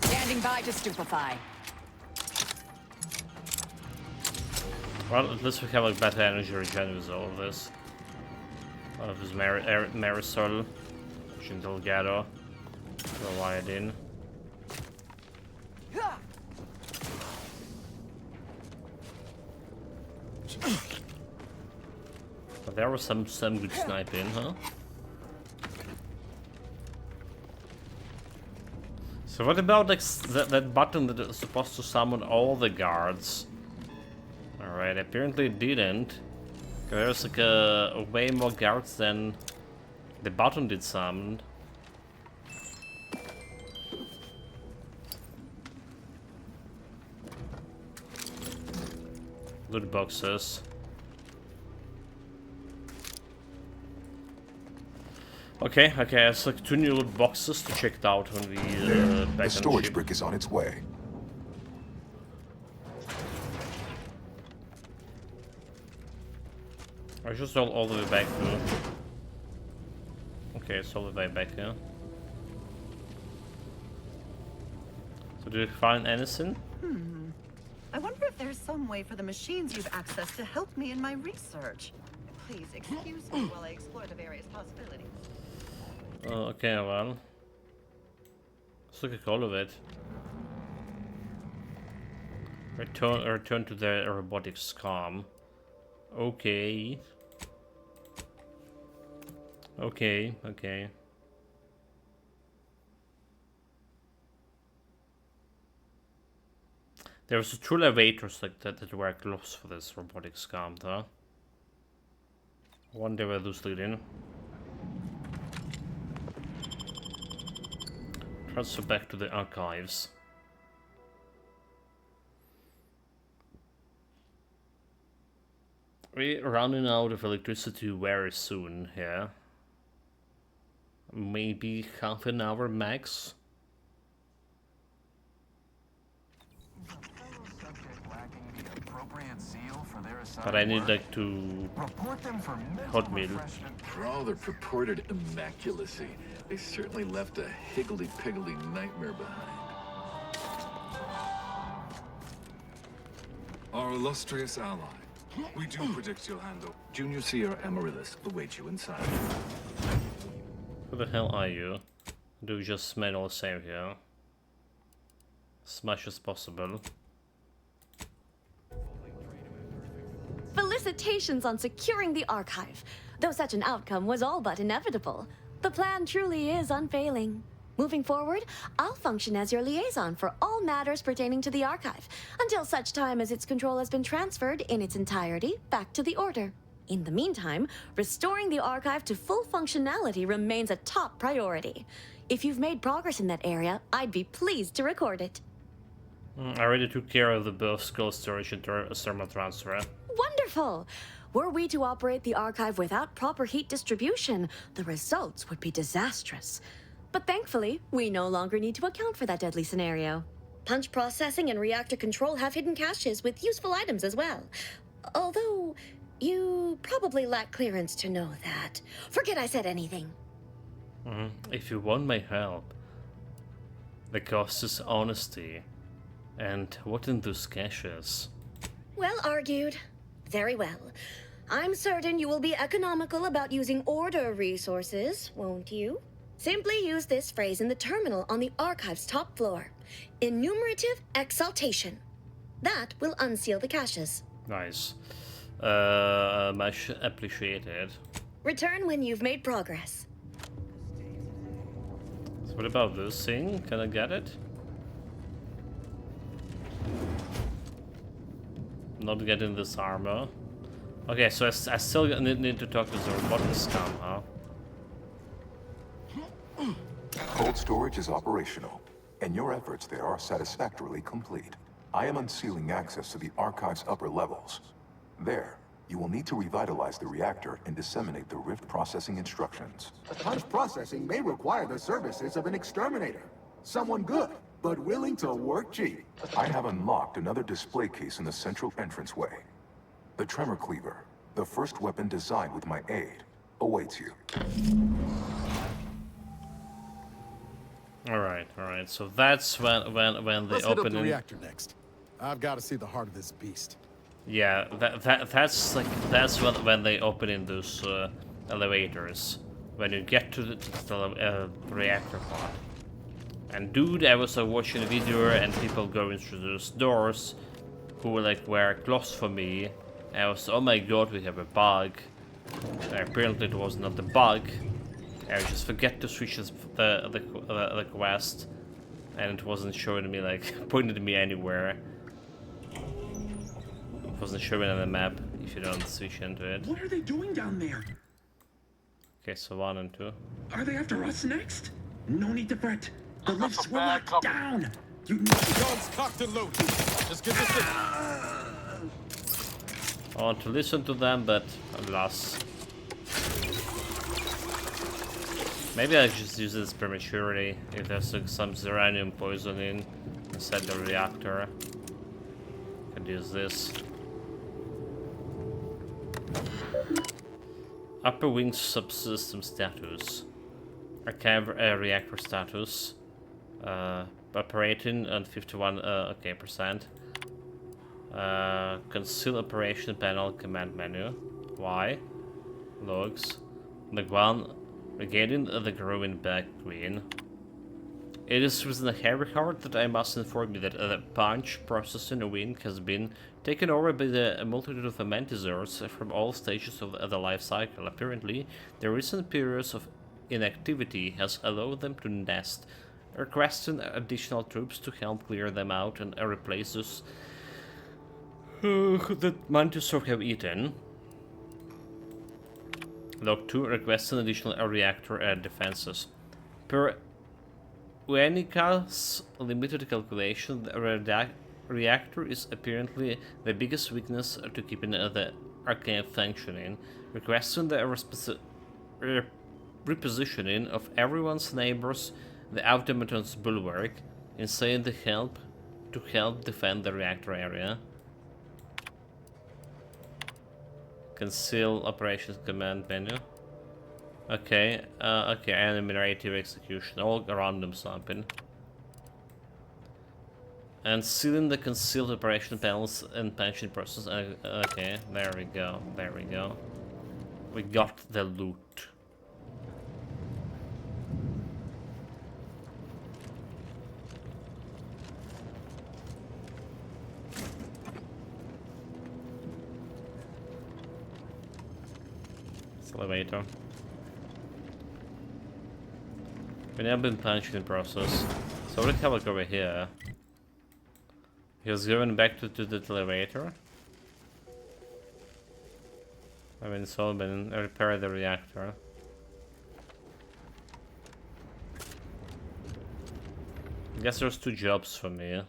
Standing by to stupefy. Well, at least we have like better energy regen with all of this. All of this Marisol, Delgado, Leviathan. But there was some good sniping, huh? So what about like that button that is supposed to summon all the guards? Alright, apparently it didn't. There's like a way more guards than the button did summon. Loot boxes. Okay, it's like 2 new loot boxes to check it out when we back the storage brick is on its way. I just all the way back to. Okay, it's all the way back here. So did you find anything? I wonder if there's some way for the machines you've accessed to help me in my research. Please excuse me while I explore the various possibilities. Okay, well. Let's look at all of it. Return to the robotics calm. Okay. Okay. There's 2 elevators like that were gloves for this robotics calm, huh? One they were loosely in. Transfer back to the archives. We're running out of electricity very soon here. Maybe half an hour max. Subject lacking the appropriate But I need like to hot meal. For all their purported immaculacy, they certainly left a higgledy-piggledy nightmare behind. Our illustrious ally. We do predict you'll handle. Junior Seer Amaryllis awaits you inside. Who the hell are you? Do just manual save here. As much as possible. Felicitations on securing the archive. Though such an outcome was all but inevitable, the plan truly is unfailing. Moving forward, I'll function as your liaison for all matters pertaining to the archive, until such time as its control has been transferred in its entirety back to the Order. In the meantime, restoring the archive to full functionality remains a top priority. If you've made progress in that area, I'd be pleased to record it. I already took care of the both skull storage and thermal transfer. Wonderful! Were we to operate the archive without proper heat distribution, the results would be disastrous. But thankfully, we no longer need to account for that deadly scenario. Punch processing and reactor control have hidden caches with useful items as well. Although, you probably lack clearance to know that. Forget I said anything. If you want my help, the cost is honesty. And what in those caches? Well argued. Very well. I'm certain you will be economical about using Order resources, won't you? Simply use this phrase in the terminal on the archive's top floor. Enumerative exaltation. That will unseal the caches. Nice. Much appreciated. Return when you've made progress. So what about this thing? Can I get it? Not getting this armor. Okay, so I still need to talk to the robotic scum, huh? Cold storage is operational, and your efforts there are satisfactorily complete. I am unsealing access to the archive's upper levels. There, you will need to revitalize the reactor and disseminate the Rift processing instructions. Punch processing may require the services of an exterminator. Someone good, but willing to work cheap. I have unlocked another display case in the central entranceway. The Tremor Cleaver, the first weapon designed with my aid, awaits you. All right. So that's when they Let's open hit up the reactor next. I've got to see the heart of this beast. Yeah, that's when they open in those elevators. When you get to the reactor part. And dude, I was watching a video and people going through those doors who were close for me. I was, oh my god, we have a bug. Apparently it was not a bug. I just forget to switch the quest, and it wasn't showing me pointed me anywhere. It wasn't showing on the map if you don't switch into it. What are they doing down there? Okay, so 1 and 2. Are they after us next? No need to fret. The lifts were locked down. You guns cocked and loaded. Just get this in. I want to listen to them, but alas. Maybe I just use this prematurely if there's some uranium poisoning inside the reactor. Could use this. Upper wing subsystem status. Archive reactor status. Operating on 51% conceal operation panel command menu. Y. Logs. Log 1. Regaining the growing back green. It is with a heavy heart that I must inform you that the punch processing wing has been taken over by the multitude of mantisaurs from all stages of the life cycle. Apparently, the recent periods of inactivity has allowed them to nest, requesting additional troops to help clear them out and replace those that mantisaurs have eaten. Log 2 requests an additional reactor defenses. Per Uenica's limited calculation, the reactor is apparently the biggest weakness to keeping the archive functioning, requesting the repositioning of everyone's neighbors, the automaton's bulwark, and saying to help defend the reactor area. Conceal operations command menu. Okay, okay, enemy narrative execution, all random something. And sealing the concealed operation panels and punching process. Okay, there we go, there we go. We got the loot. It's elevator. We never been punched in process. So we have like over here. He was given back to the elevator. I mean, it's all been repair the reactor. I guess there's 2 jobs for me.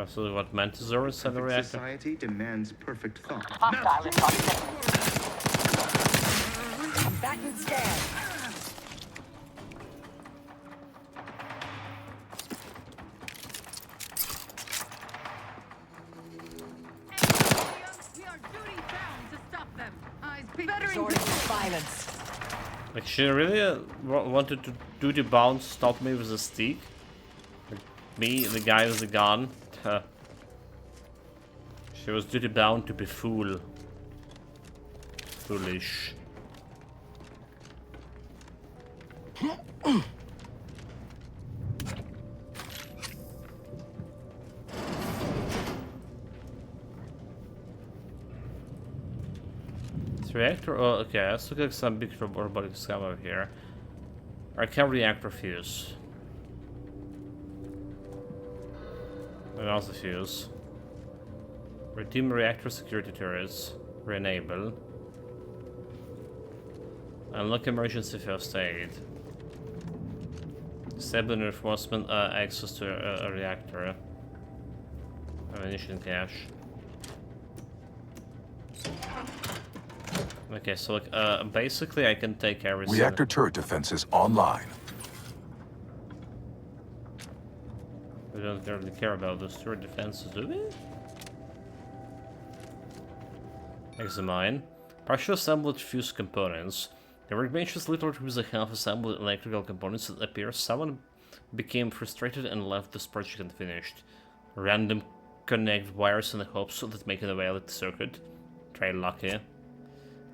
So what Mantisaur inside the reactor? Society demands perfect thought. Back and stand. We are duty bound to stop them. Eyes Sword of violence. Like she really wanted to duty bound stop me with a stick? Like me, the guy with the gun? She was duty bound to be foolish. This reactor, oh okay, let's look at some big robotic scum over here. Archive reactor fuse. And also fuse. Redeem reactor security turrets. Re-enable. Unlock emergency first aid. Disable reinforcement access to a reactor. Ammunition cache. Okay, so like, basically I can take everything. Reactor turret defenses online. We don't really care about those turret defenses, do we? Examine. Partial assembled fuse components. The workbench is littered with the half-assembled electrical components. It appears someone became frustrated and left this project unfinished. Random connect wires in the hopes that make it a valid circuit. Try lucky.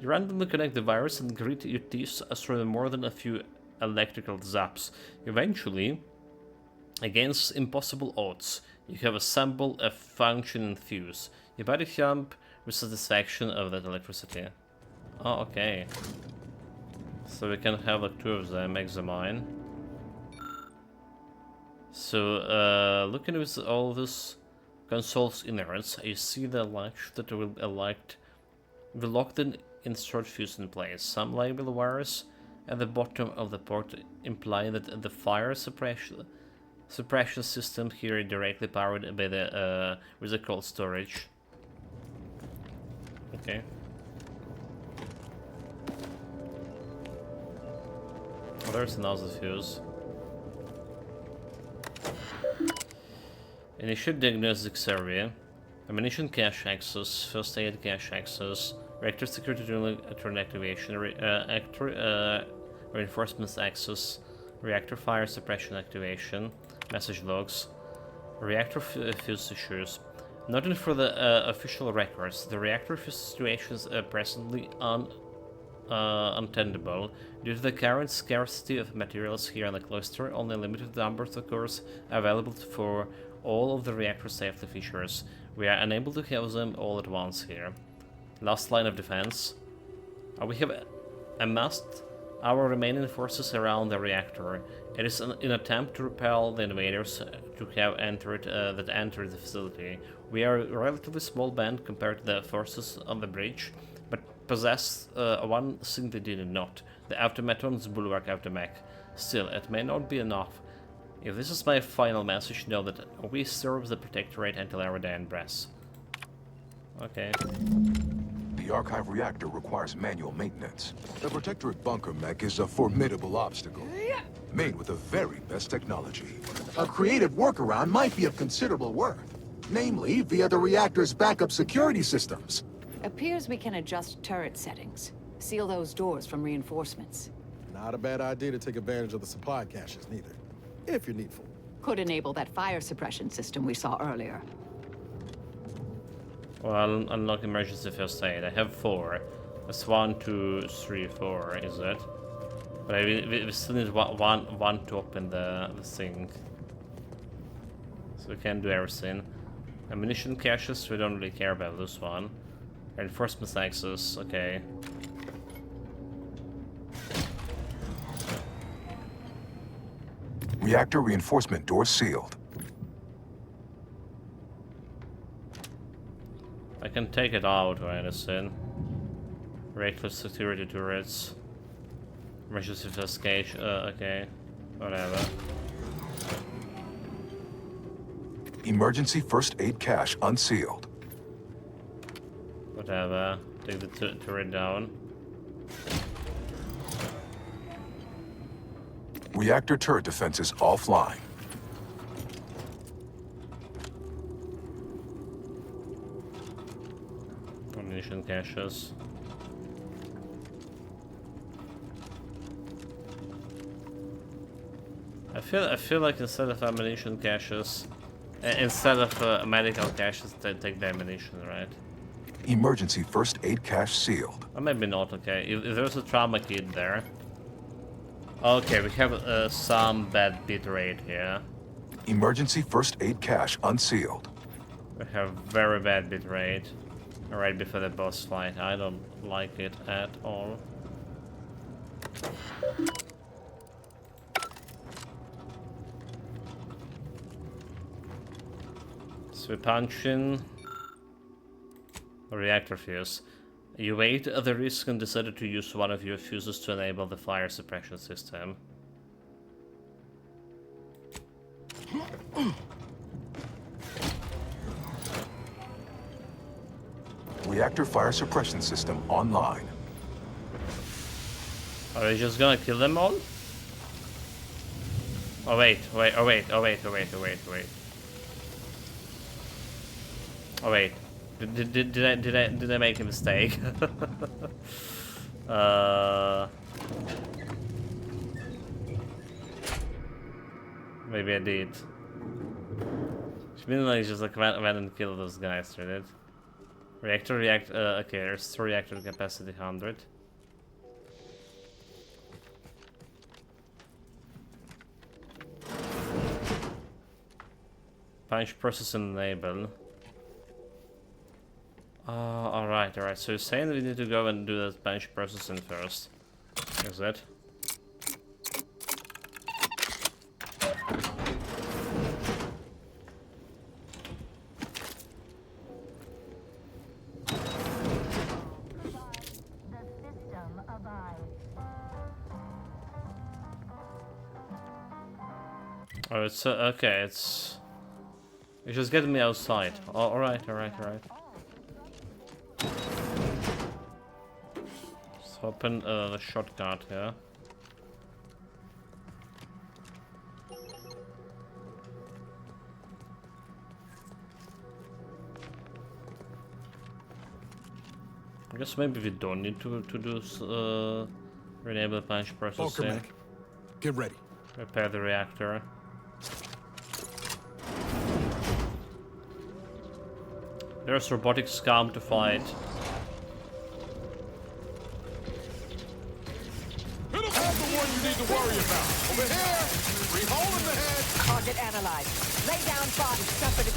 You randomly connect the wires and grit your teeth through more than a few electrical zaps. Eventually, against impossible odds, you have assembled a functioning fuse. You body jump with satisfaction of that electricity. Oh, okay. So we can have like 2 of them, examine. So, looking with all this console's innards, you see the latch that will lock the insert fuse in place. Some label wires at the bottom of the port imply that the fire suppression system here is directly powered by the with the cold storage. Okay. Oh, there's another fuse. Initiate diagnostic survey. Ammunition cache access, first aid cache access, reactor security turn activation, reinforcements access, reactor fire suppression activation, message logs, reactor fuse issues. Noted for the official records, the reactor fuse situation is presently untenable. Due to the current scarcity of materials here in the cluster, only a limited number of cores are available for all of the reactor safety features. We are unable to have them all at once here. Last line of defense. We have amassed our remaining forces around the reactor. It is an attempt to repel the invaders to have entered the facility. We are a relatively small band compared to the forces on the bridge, but possess one thing they did not: the automaton's bulwark automech. Still, it may not be enough. If this is my final message, know that we serve the Protectorate until our dying breath. Okay. the archive reactor requires manual maintenance. The Protectorate bunker mech is a formidable obstacle, made with the very best technology. A creative workaround might be of considerable worth, namely via the reactor's backup security systems. Appears we can adjust turret settings. Seal those doors from reinforcements. Not a bad idea to take advantage of the supply caches, neither. If you're needful. Could enable that fire suppression system we saw earlier. Well, I'll unlock emergency first aid. I have 4. That's 1, 2, 3, 4, is it? But we still need one to open the thing. So we can't do everything. Ammunition caches, we don't really care about this one. Reinforcements access, okay. Reactor reinforcement door sealed. I can take it out or anything. Reactor security turrets. Emergency first gauge, okay. Whatever. Emergency first aid cache unsealed. Whatever. Take the turret down. Reactor turret defenses offline. Ammunition caches. I feel like instead of ammunition caches, instead of medical caches, they take the ammunition, right? Emergency first aid cache sealed. Or maybe not, okay. If there's a trauma kit there. Okay, we have some bad bit rate here. Emergency first aid cache unsealed. We have very bad bit rate right before the boss fight. I don't like it at all. So we punch in a reactor fuse. You weighed the risk and decided to use one of your fuses to enable the fire suppression system. Reactor fire suppression system online. Are we just gonna kill them all? Oh wait. Oh wait. Did I make a mistake? Maybe I did. Should be like just like went and kill those guys, right? Reactor, okay, there's reactor capacity 100. Punch process enable. Alright. So you're saying that we need to go and do that punch processing first. Is it? Oh, it's okay, it's just getting me outside. Oh, alright. Let's open the shortcut here. I guess maybe we don't need to do renable punch processing. Get ready. Repair the reactor. There's robotic scum to fight. Hit him! Have the one you need to worry about. Over here! 3 hole in the head! Target analyzed. Lay down body, suffer the...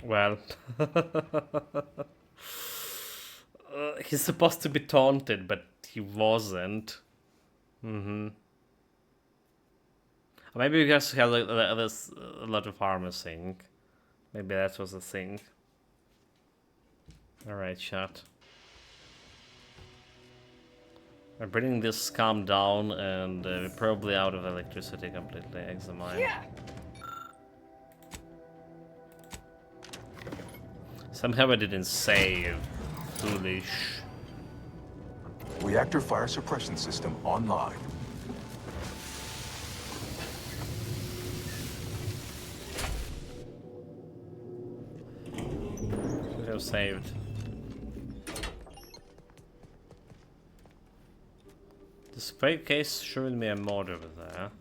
Well. He's supposed to be taunted, but he wasn't. Maybe because he had a lot of armor thing. Maybe that was the thing. Alright, chat. We're bringing this scum down and we're probably out of electricity completely. Examine. Yeah. Somehow I didn't save. Foolish. Reactor fire suppression system online. Should have saved. This fake case showing me a mod over there.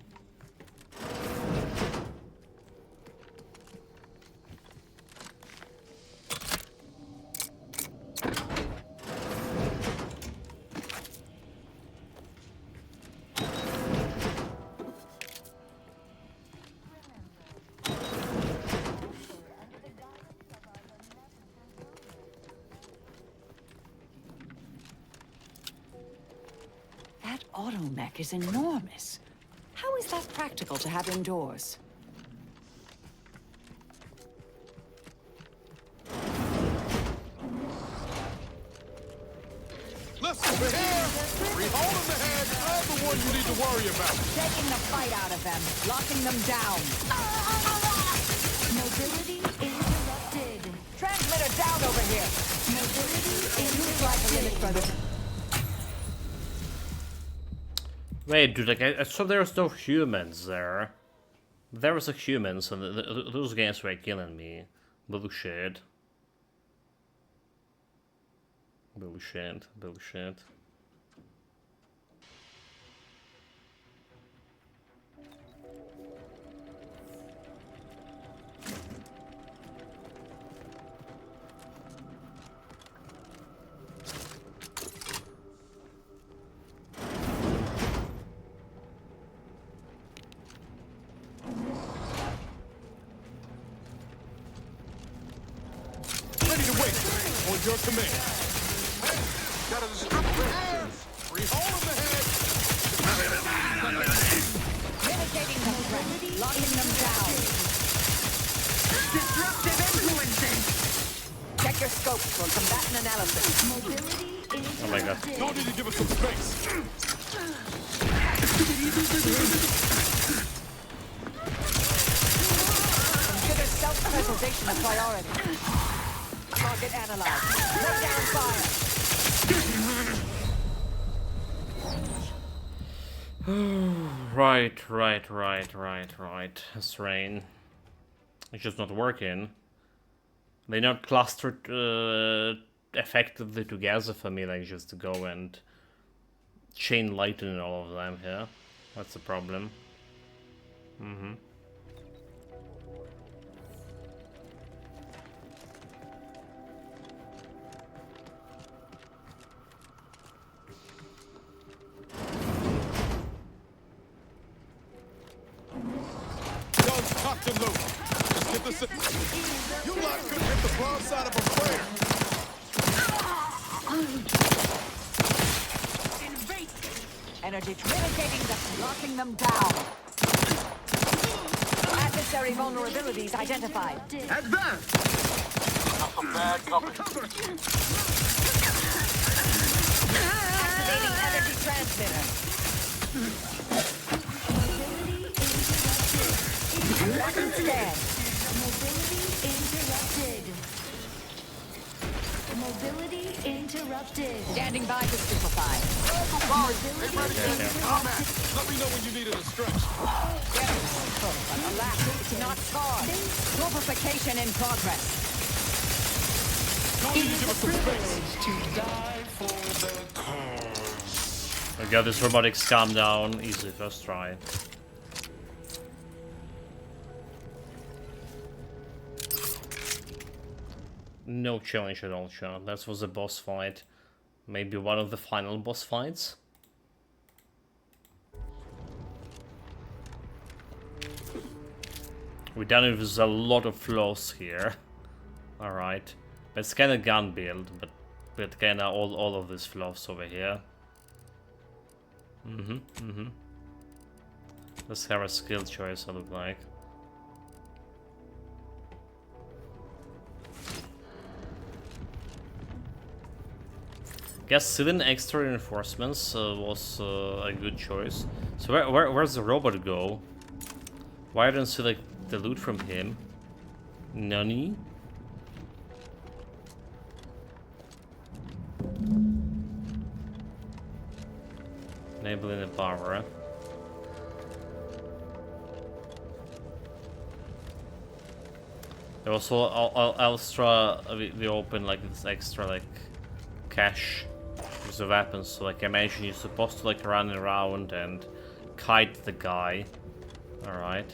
That automech is enormous. How is that practical to have indoors? Listen, over here! Rehold in the head. I'm the one you need to worry about. Taking the fight out of them, locking them down. Mobility interrupted. Transmitter down over here. Mobility Try to limit further. Wait, dude, like, I saw there was no humans there. There was a humans, and those games were killing me. Bullshit. Bullshit, bullshit. Ready to wait. On your command. Hey, gotta strip the hair. Rehold in the head. Mitigating the threat, locking them down. Disruptive influencing. Check your scopes for combatant analysis. Mobility Oh my god. Y'all need to give us some space. Consider self-preservation a priority. Target analyzed. Lay down fire. Right. That's rain. It's just not working. They're not clustered effectively together for me, like just to go and chain lightning all of them here. That's the problem. Guns cocked and loaded. Let's get this. You lot could hit the broad side of a flare. Energy mitigating them, locking them down. Adversary vulnerabilities identified. Advance. Not some bad company. Activating energy transmitter. Weapon scan. Mobility interrupted. Standing by to simplify. Get ready to combat. Let me know when you need it to stretch. Alas, it's not scarred. Lubrification in progress. Y'all need to give us some space. I got this robotics calm down. Easy, first try. No challenge at all, Sean. That was a boss fight. Maybe one of the final boss fights. We done it with a lot of flaws here. Alright. But it's kinda gun build, but kinda all of these flaws over here. Let's have a skill choice, I look like. Guess 7 extra reinforcements was a good choice. So where's the robot go? Why don't see like the loot from him? Nani? Enabling the power. There was also extra. We open like this extra like cache with the weapons. So like I imagine you're supposed to like run around and kite the guy. All right.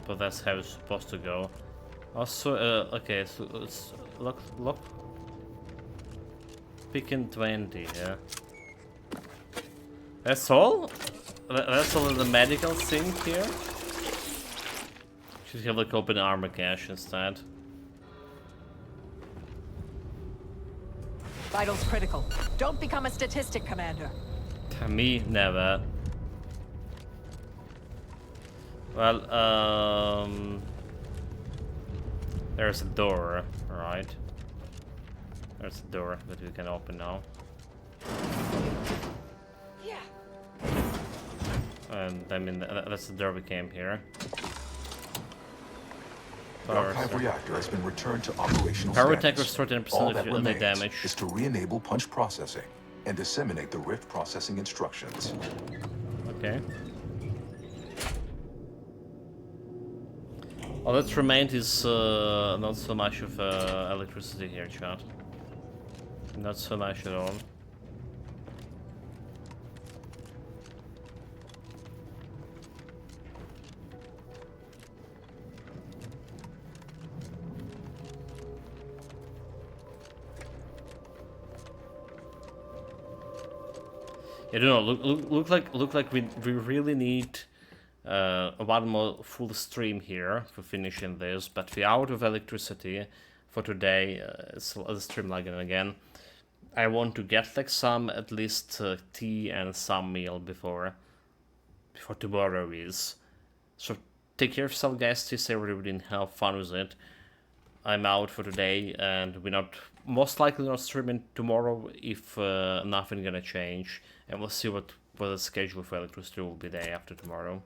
But that's how it's supposed to go. Also, okay, so let's look. Picking 20, yeah. That's all? That's all in the medical thing here? Should have like open armor cache instead. Vitals critical. Don't become a statistic, Commander. Me, never. Well, there's a door, right? There's a door that we can open now. Yeah. And I mean, that's the door we came here. The archive reactor has been returned to operational Power status. attack restores 10% All of that the remains damage. is to re-enable punch processing and disseminate the Rift processing instructions. Okay. All that's remained is not so much of electricity here, chat. Not so much at all. I don't know. Look like we really need one more full stream here for finishing this, but we're out of electricity for today. It's the stream lagging again. I want to get like some at least tea and some meal before tomorrow is. So take care of yourself, guys. Stay safe, everybody, and have fun with it. I'm out for today, and we're most likely not streaming tomorrow if nothing gonna change, and we'll see what the schedule for electricity will be day after tomorrow.